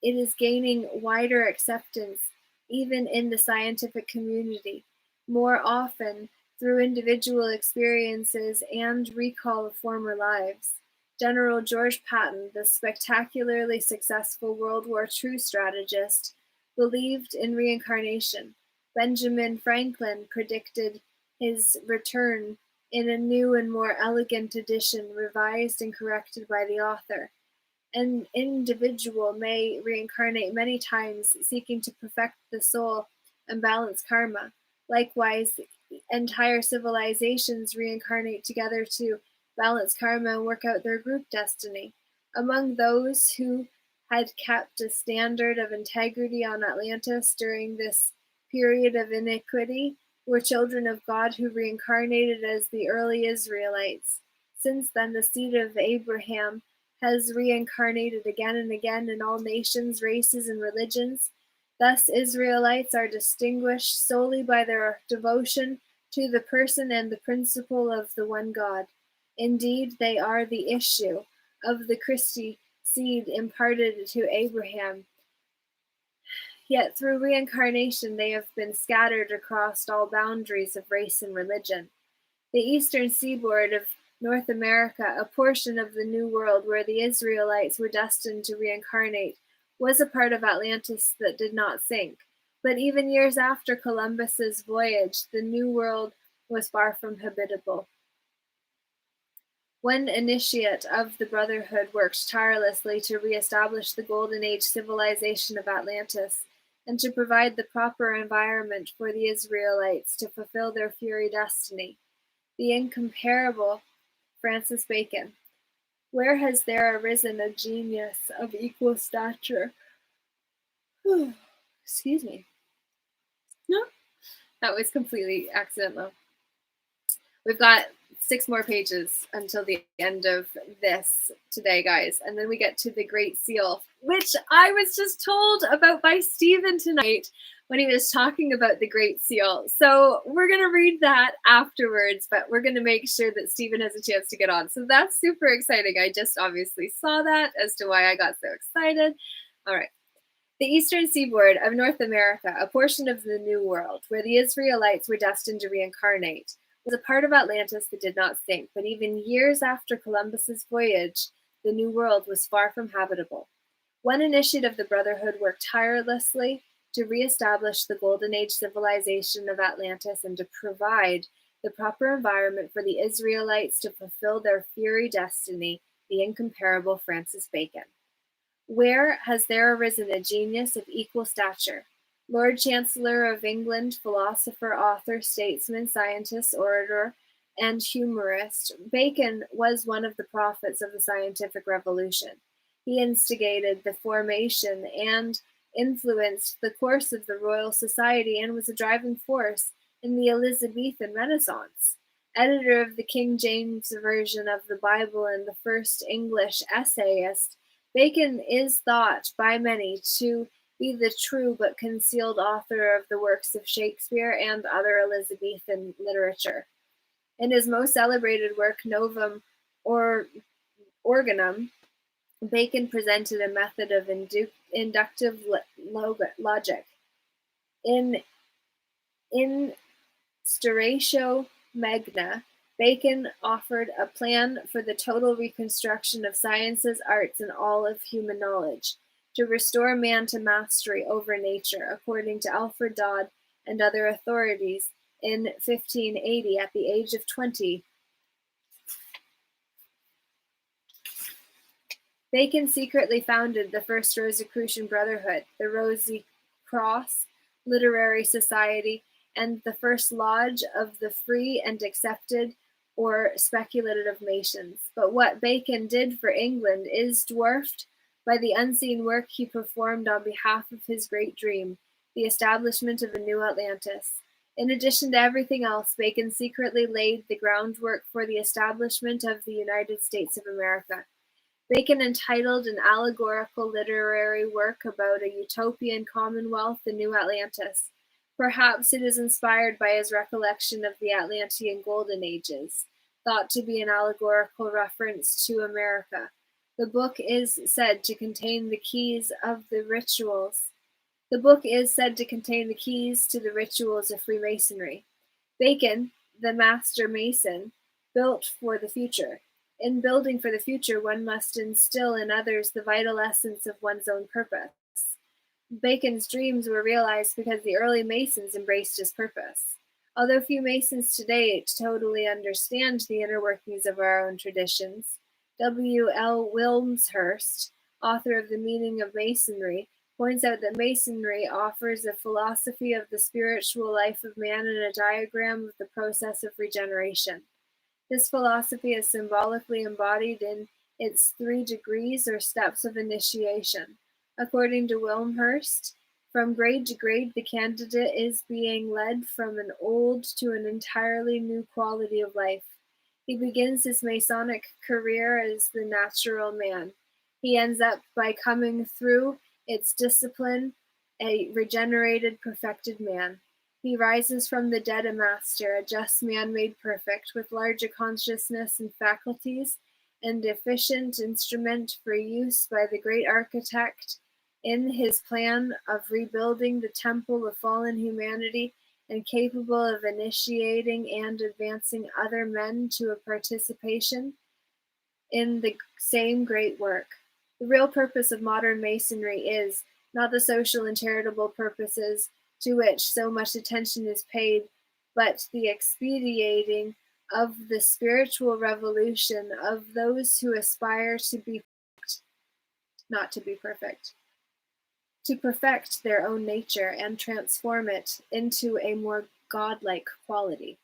S1: is gaining wider acceptance even in the scientific community, more often through individual experiences and recall of former lives. General George Patton, the spectacularly successful World War II strategist, believed in reincarnation. Benjamin Franklin predicted his return in a new and more elegant edition, revised and corrected by the author. An individual may reincarnate many times, seeking to perfect the soul and balance karma. Likewise, entire civilizations reincarnate together to balance karma and work out their group destiny. Among those who had kept a standard of integrity on Atlantis during this period of iniquity were children of God who reincarnated as the early Israelites. Since then, the seed of Abraham has reincarnated again and again in all nations, races, and religions. Thus, Israelites are distinguished solely by their devotion to the person and the principle of the one God. Indeed, they are the issue of the Christi seed imparted to Abraham. Yet through reincarnation they have been scattered across all boundaries of race and religion. The eastern seaboard of North America, a portion of the New World where the Israelites were destined to reincarnate, was a part of Atlantis that did not sink. But even years after Columbus's voyage, the New World was far from habitable. One initiate of the Brotherhood worked tirelessly to re-establish the Golden Age civilization of Atlantis and to provide the proper environment for the Israelites to fulfill their fury destiny. The incomparable Francis Bacon. Where has there arisen a genius of equal stature? Excuse me. No, that was completely accidental. We've got 6 more pages until the end of this today, guys. And then we get to the Great Seal, which I was just told about by Stephen tonight when he was talking about the Great Seal. So we're going to read that afterwards, but we're going to make sure that Stephen has a chance to get on. So that's super exciting. I just obviously saw that as to why I got so excited. All right. The eastern seaboard of North America, a portion of the New World, where the Israelites were destined to reincarnate, was a part of Atlantis that did not sink, but even years after Columbus's voyage, the New World was far from habitable. One initiate of the Brotherhood worked tirelessly to re-establish the Golden Age civilization of Atlantis and to provide the proper environment for the Israelites to fulfill their fury destiny, the incomparable Francis Bacon. Where has there arisen a genius of equal stature? Lord Chancellor of England, philosopher, author, statesman, scientist, orator, and humorist, Bacon was one of the prophets of the scientific revolution. He instigated the formation and influenced the course of the Royal Society and was a driving force in the Elizabethan Renaissance. Editor of the King James Version of the Bible and the first English essayist, Bacon is thought by many to be the true but concealed author of the works of Shakespeare and other Elizabethan literature. In his most celebrated work, Novum Organum, Bacon presented a method of inductive logic. In Instauratio Magna, Bacon offered a plan for the total reconstruction of sciences, arts, and all of human knowledge, to restore man to mastery over nature, according to Alfred Dodd and other authorities, in 1580 at the age of 20. Bacon secretly founded the first Rosicrucian Brotherhood, the Rosy Cross Literary Society, and the first lodge of the free and accepted or speculative Masons. But what Bacon did for England is dwarfed by the unseen work he performed on behalf of his great dream, the establishment of a new Atlantis. In addition to everything else, Bacon secretly laid the groundwork for the establishment of the United States of America. Bacon entitled an allegorical literary work about a utopian commonwealth, the New Atlantis. Perhaps it is inspired by his recollection of the Atlantean Golden Ages, thought to be an allegorical reference to America. The book is said to contain the keys of the rituals. The book is said to contain the keys to the rituals of Freemasonry. Bacon, the master mason, built for the future. In building for the future, one must instill in others the vital essence of one's own purpose. Bacon's dreams were realized because the early Masons embraced his purpose. Although few Masons today totally understand the inner workings of our own traditions, W. L. Wilmshurst, author of The Meaning of Masonry, points out that Masonry offers a philosophy of the spiritual life of man and a diagram of the process of regeneration. This philosophy is symbolically embodied in its 3 degrees or steps of initiation. According to Wilmshurst, from grade to grade, the candidate is being led from an old to an entirely new quality of life. He begins his Masonic career as the natural man. He ends up by coming through its discipline, a regenerated, perfected man. He rises from the dead a master, a just man made perfect, with larger consciousness and faculties, and efficient instrument for use by the great architect in his plan of rebuilding the temple of fallen humanity, and capable of initiating and advancing other men to a participation in the same great work. The real purpose of modern Masonry is not the social and charitable purposes to which so much attention is paid, but the expediting of the spiritual revolution of those who aspire to be not to be perfect, to perfect their own nature and transform it into a more godlike quality.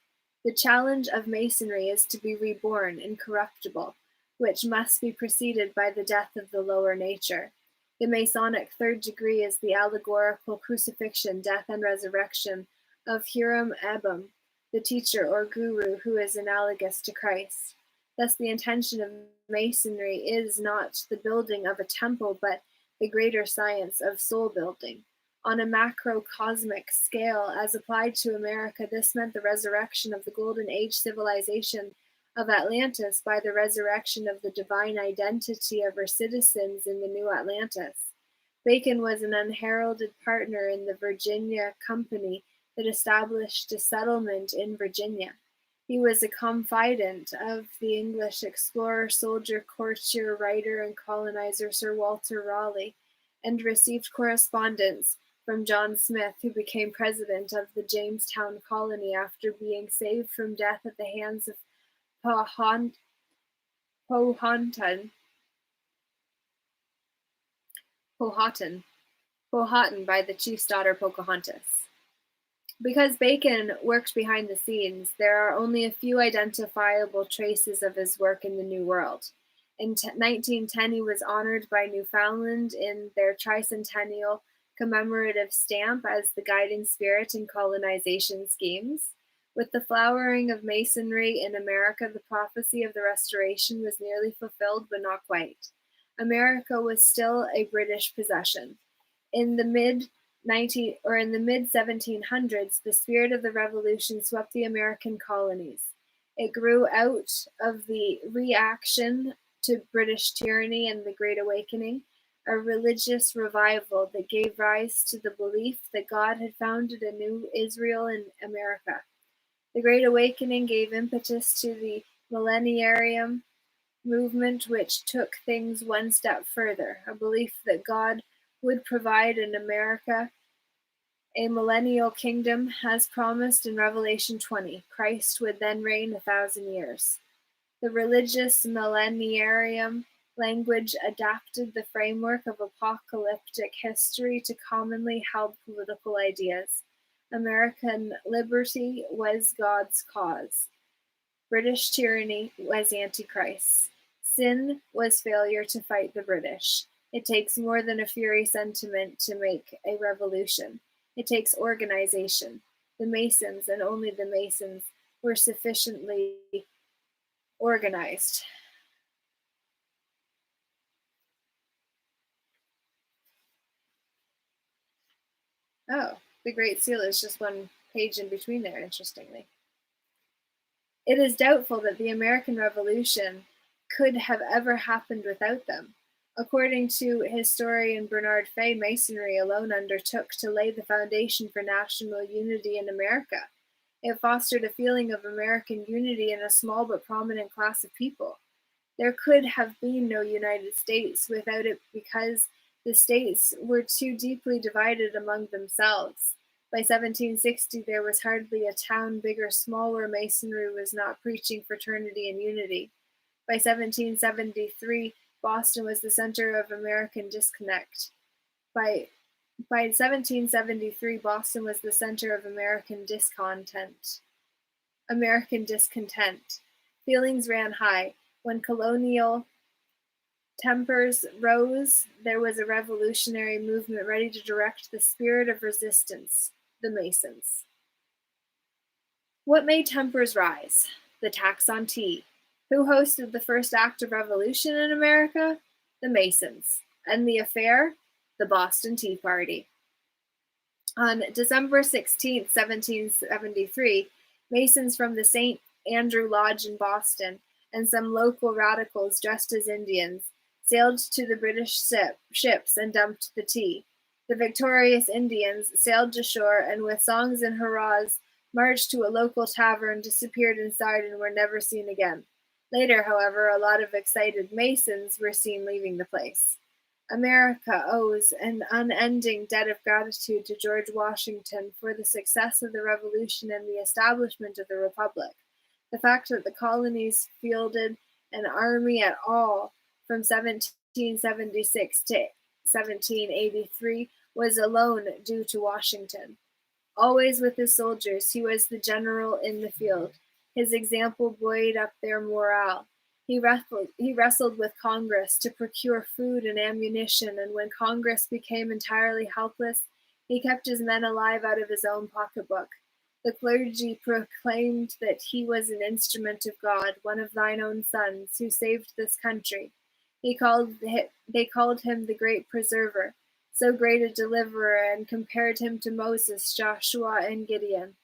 S1: The challenge of Masonry is to be reborn incorruptible, which must be preceded by the death of the lower nature. The Masonic third degree is the allegorical crucifixion, death, and resurrection of Hiram Abum, the teacher or guru who is analogous to Christ. Thus, the intention of Masonry is not the building of a temple, but the greater science of soul building. On a macrocosmic scale, as applied to America, this meant the resurrection of the Golden Age civilization of Atlantis by the resurrection of the divine identity of her citizens in the new Atlantis. Bacon was an unheralded partner in the Virginia Company that established a settlement in Virginia. He was a confidant of the English explorer, soldier, courtier, writer, and colonizer Sir Walter Raleigh, and received correspondence from John Smith, who became president of the Jamestown colony after being saved from death at the hands of Powhatan by the chief's daughter Pocahontas. Because Bacon worked behind the scenes, there are only a few identifiable traces of his work in the New World. In 1910, he was honored by Newfoundland in their tricentennial commemorative stamp as the guiding spirit in colonization schemes. With the flowering of Masonry in America, the prophecy of the Restoration was nearly fulfilled, but not quite. America was still a British possession. In the mid 1700s, the spirit of the Revolution swept the American colonies. It grew out of the reaction to British tyranny and the Great Awakening, a religious revival that gave rise to the belief that God had founded a new Israel in America. The Great Awakening gave impetus to the millenarium movement, which took things one step further, a belief that God would provide in America a millennial kingdom as promised in Revelation 20. Christ would then reign 1,000 years. The religious millenarium language adapted the framework of apocalyptic history to commonly held political ideas. American liberty was God's cause. British tyranny was Antichrist. Sin was failure to fight the British. It takes more than a fury sentiment to make a revolution. It takes organization. The Masons, and only the Masons, were sufficiently organized. Oh, the Great Seal is just one page in between there, interestingly. It is doubtful that the American Revolution could have ever happened without them. According to historian Bernard Fay, Masonry alone undertook to lay the foundation for national unity in America. It fostered a feeling of American unity in a small but prominent class of people. There could have been no United States without it because the states were too deeply divided among themselves. By 1760, there was hardly a town, big or small, where Masonry was not preaching fraternity and unity. By 1773, Boston was the center of American disconnect. By 1773, Boston was the center of American discontent. Feelings ran high. When colonial tempers rose, there was a revolutionary movement ready to direct the spirit of resistance, the Masons. What made tempers rise? The tax on tea. Who hosted the first act of revolution in America? The Masons. And the affair? The Boston Tea Party. On December 16th, 1773, Masons from the St. Andrew Lodge in Boston and some local radicals dressed as Indians sailed to the British ships and dumped the tea. The victorious Indians sailed to shore and, with songs and hurrahs, marched to a local tavern, disappeared inside, and were never seen again. Later, however, a lot of excited Masons were seen leaving the place. America owes an unending debt of gratitude to George Washington for the success of the Revolution and the establishment of the Republic. The fact that the colonies fielded an army at all from 1776 to 1783 was alone due to Washington. Always with his soldiers, he was the general in the field. His example buoyed up their morale. He wrestled with Congress to procure food and ammunition, and when Congress became entirely helpless, he kept his men alive out of his own pocketbook. The clergy proclaimed that he was an instrument of God, one of thine own sons, who saved this country. They called him the Great Preserver, so great a deliverer, and compared him to Moses, Joshua, and Gideon.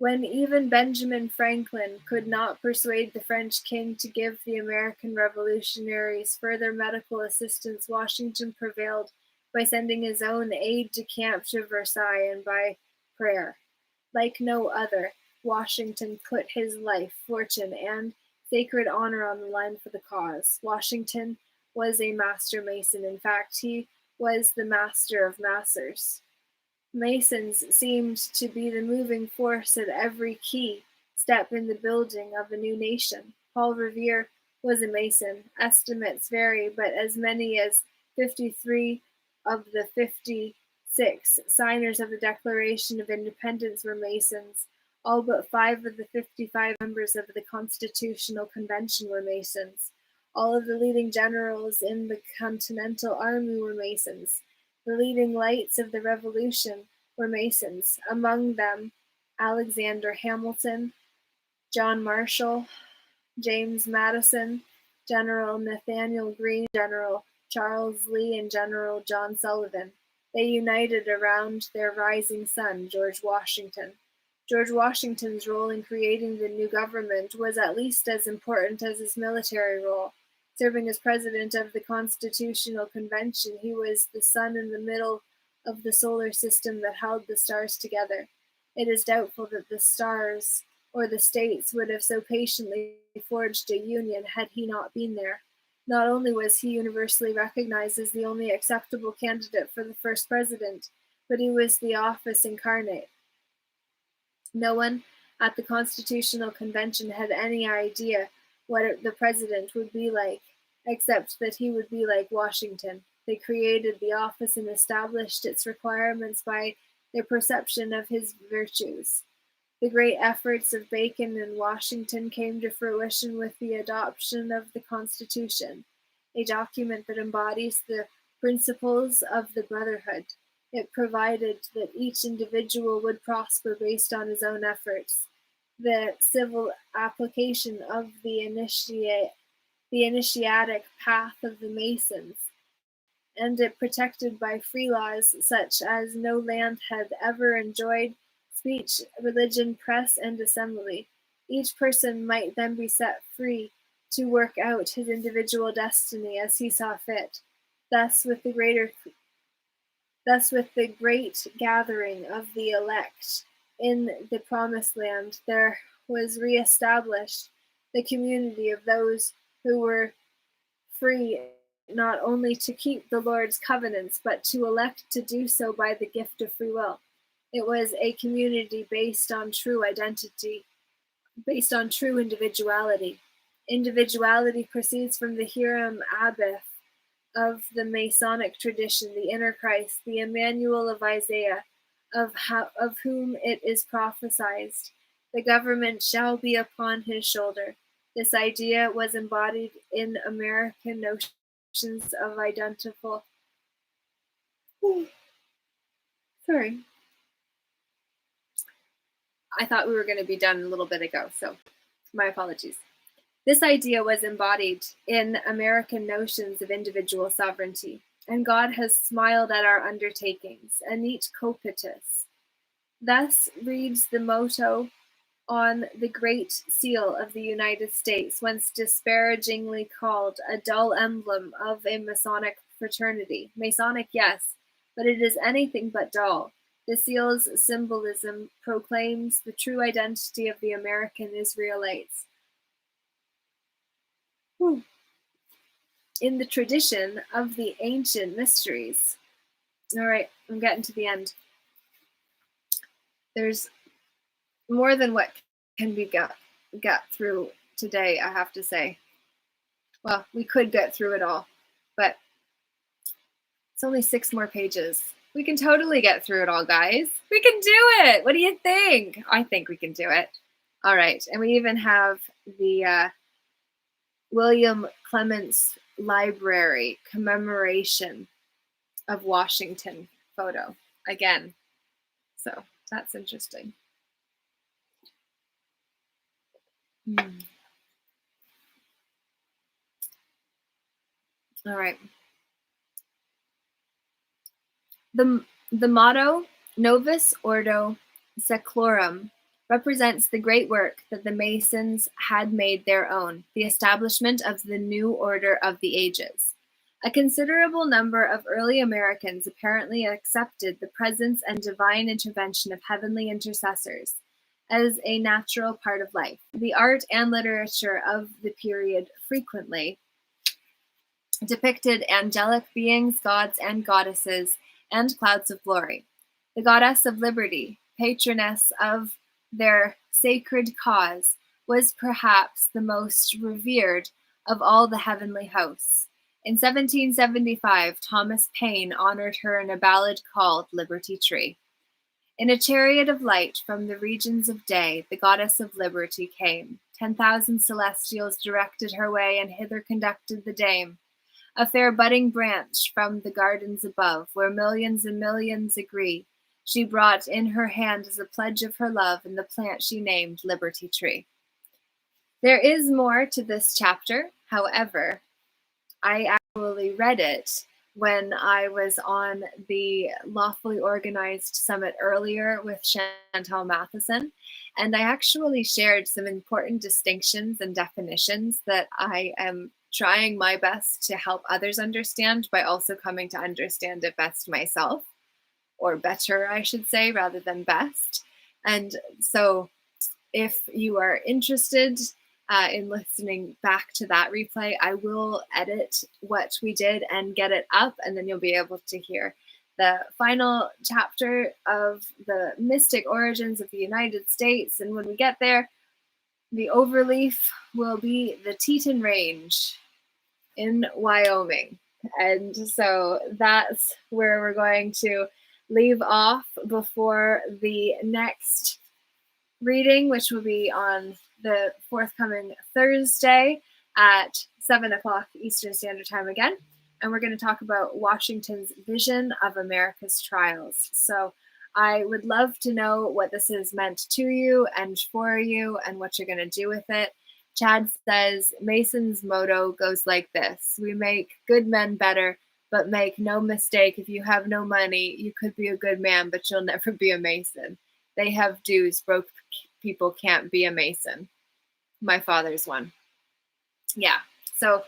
S1: When even Benjamin Franklin could not persuade the French king to give the American revolutionaries further medical assistance, Washington prevailed by sending his own aide-de-camp to Versailles and by prayer. Like no other, Washington put his life, fortune, and sacred honor on the line for the cause. Washington was a master mason. In fact, he was the master of masters. Masons seemed to be the moving force at every key step in the building of a new nation. Paul Revere was a Mason. Estimates vary, but as many as 53 of the 56 signers of the Declaration of Independence were Masons. All but 5 of the 55 members of the Constitutional Convention were Masons. All of the leading generals in the Continental Army were Masons. The leading lights of the Revolution were Masons, among them Alexander Hamilton, John Marshall, James Madison, General Nathanael Greene, General Charles Lee, and General John Sullivan. They united around their rising son, George Washington. George Washington's role in creating the new government was at least as important as his military role. Serving as president of the Constitutional Convention, he was the sun in the middle of the solar system that held the stars together. It is doubtful that the stars or the states would have so patiently forged a union had he not been there. Not only was he universally recognized as the only acceptable candidate for the first president, but he was the office incarnate. No one at the Constitutional Convention had any idea what the president would be like, except that he would be like Washington. They created the office and established its requirements by their perception of his virtues. The great efforts of Bacon and Washington came to fruition with the adoption of the Constitution, a document that embodies the principles of the Brotherhood. It provided that each individual would prosper based on his own efforts. The civil application of the initiatic path of the Masons, and it protected by free laws such as no land had ever enjoyed: speech, religion, press, and assembly. Each person might then be set free to work out his individual destiny as he saw fit. Thus, with the great gathering of the elect in the Promised Land, there was re-established the community of those who were free not only to keep the Lord's covenants, but to elect to do so by the gift of free will. It was a community based on true identity, based on true individuality. Individuality proceeds from the Hiram Abbeth of the Masonic tradition, the inner Christ, the Emmanuel of Isaiah, of whom it is prophesied, the government shall be upon his shoulder. This idea was embodied in American notions of identical. Sorry. I thought we were going to be done a little bit ago, so my apologies. This idea was embodied in American notions of individual sovereignty. and God has smiled at our undertakings, anit copitus. Thus reads the motto on the Great Seal of the United States, once disparagingly called a dull emblem of a Masonic fraternity. Masonic, yes, but it is anything but dull. The seal's symbolism proclaims the true identity of the American Israelites. Whew. In the tradition of the ancient mysteries. All right, I'm getting to the end. There's more than what can be got through today, I have to say. Well, we could get through it all, but it's only 6 more pages. We can totally get through it all, guys. We can do it. What do you think? I think we can do it. All right, and we even have the William Clements Library commemoration of Washington photo again. So that's interesting. All right. The motto, Novus Ordo Seclorum, represents the great work that the Masons had made their own, the establishment of the new order of the ages. A considerable number of early Americans apparently accepted the presence and divine intervention of heavenly intercessors as a natural part of life. The art and literature of the period frequently depicted angelic beings, gods and goddesses, and clouds of glory. The goddess of liberty, patroness of their sacred cause, was perhaps the most revered of all the heavenly hosts. In 1775, Thomas Paine honored her in a ballad called Liberty Tree. In a chariot of light from the regions of day, the goddess of liberty came. 10,000 celestials directed her way, and hither conducted the dame. A fair budding branch from the gardens above, where millions and millions agree, she brought in her hand as a pledge of her love, and the plant she named Liberty Tree. There is more to this chapter. However, I actually read it when I was on the Lawfully Organized Summit earlier with Chantal Matheson, and I actually shared some important distinctions and definitions that I am trying my best to help others understand by also coming to understand it best myself, or better, I should say, rather than best. And so if you are interested in listening back to that replay, I will edit what we did and get it up, and then you'll be able to hear the final chapter of the mystic origins of the United States. And when we get there, the overleaf will be the Teton Range in Wyoming. And so that's where we're going to leave off before the next reading, which will be on the forthcoming Thursday at 7 o'clock Eastern Standard Time again. And we're going to talk about Washington's vision of America's trials. So I would love to know what this has meant to you and for you and what you're going to do with it. Chad says, Mason's motto goes like this: we make good men better, but make no mistake, if you have no money, you could be a good man, but you'll never be a Mason. They have dues. Broke people can't be a Mason. My father's one. Yeah. So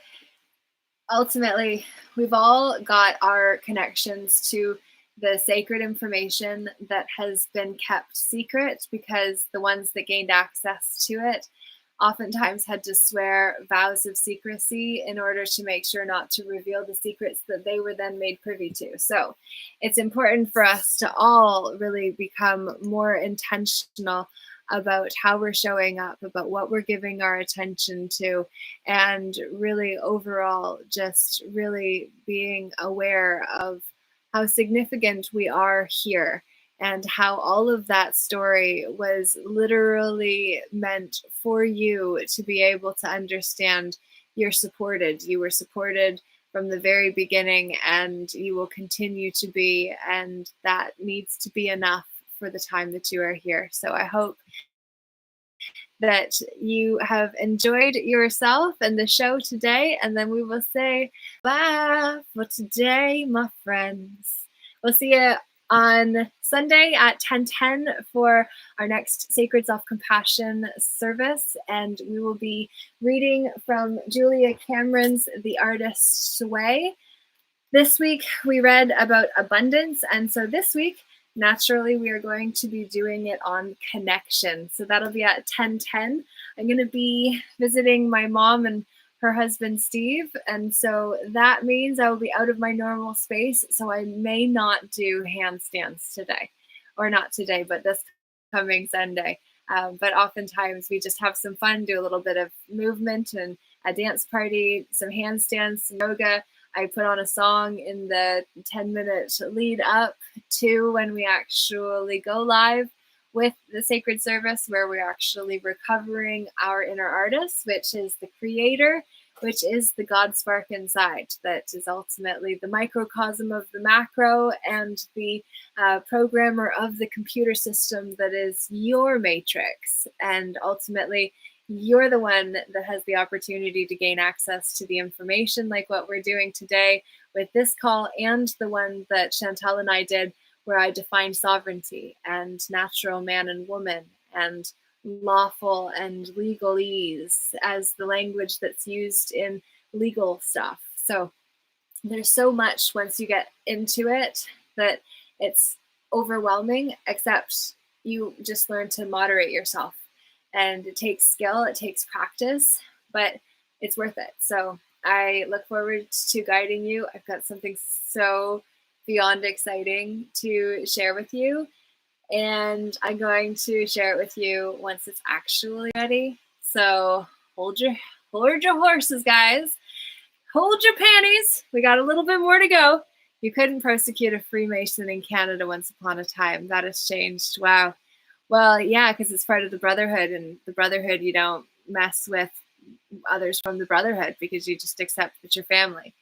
S1: ultimately, we've all got our connections to the sacred information that has been kept secret, because the ones that gained access to it oftentimes had to swear vows of secrecy in order to make sure not to reveal the secrets that they were then made privy to. So it's important for us to all really become more intentional about how we're showing up, about what we're giving our attention to, and really overall just really being aware of how significant we are here, and how all of that story was literally meant for you to be able to understand you're supported. You were supported from the very beginning, and you will continue to be, and that needs to be enough for the time that you are here. So I hope that you have enjoyed yourself and the show today. And then we will say bye for today, my friends. We'll see you on Sunday at 10:10 for our next Sacred Self-Compassion service. And we will be reading from Julia Cameron's The Artist's Way. This week we read about abundance, and so this week, naturally, we are going to be doing it on connection. So that'll be at 10:10. I'm going to be visiting my mom and her husband, Steve, and so that means I will be out of my normal space, so I may not do handstands today. Or not today, but this coming Sunday. But oftentimes we just have some fun, do a little bit of movement and a dance party, some handstands, some yoga. I put on a song in the 10-minute lead up to when we actually go live with the sacred service, where we're actually recovering our inner artist, which is the creator, which is the God spark inside, that is ultimately the microcosm of the macro and the programmer of the computer system that is your matrix. And ultimately, you're the one that has the opportunity to gain access to the information, like what we're doing today with this call, and the one that Chantal and I did, where I defined sovereignty and natural man and woman and lawful and legalese as the language that's used in legal stuff. So there's so much once you get into it that it's overwhelming, except you just learn to moderate yourself. And it takes skill, it takes practice, but it's worth it. So I look forward to guiding you. I've got something so beyond exciting to share with you. And I'm going to share it with you once it's actually ready. So hold your horses, guys. Hold your panties. We got a little bit more to go. You couldn't prosecute a Freemason in Canada once upon a time. That has changed. Wow. Well, yeah, because it's part of the Brotherhood, and the Brotherhood, you don't mess with others from the Brotherhood because you just accept that you're family.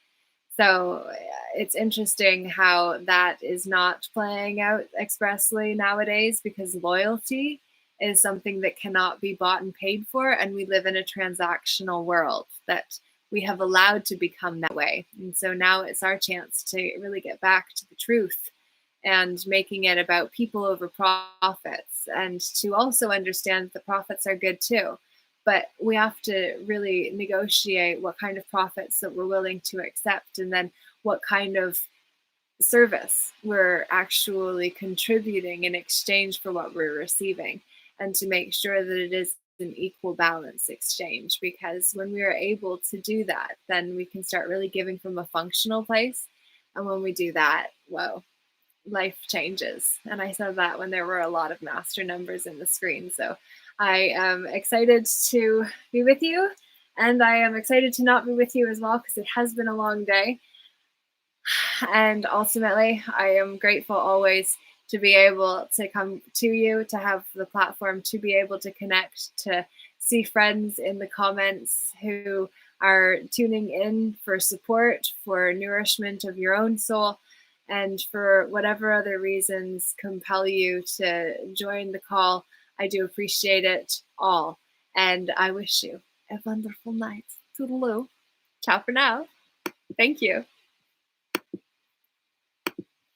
S1: So it's interesting how that is not playing out expressly nowadays, because loyalty is something that cannot be bought and paid for, and we live in a transactional world that we have allowed to become that way. And so now it's our chance to really get back to the truth and making it about people over profits, and to also understand that the profits are good too. But we have to really negotiate what kind of profits that we're willing to accept, and then what kind of service we're actually contributing in exchange for what we're receiving, and to make sure that it is an equal balance exchange. Because when we are able to do that, then we can start really giving from a functional place. And when we do that, whoa, life changes. And I said that when there were a lot of master numbers in the screen. So I am excited to be with you, and I am excited to not be with you as well, because it has been a long day. And ultimately, I am grateful always to be able to come to you, to have the platform to be able to connect, to see friends in the comments who are tuning in for support, for nourishment of your own soul, and for whatever other reasons compel you to join the call. I do appreciate it all. And I wish you a wonderful night. Toodaloo. Ciao for now. Thank you.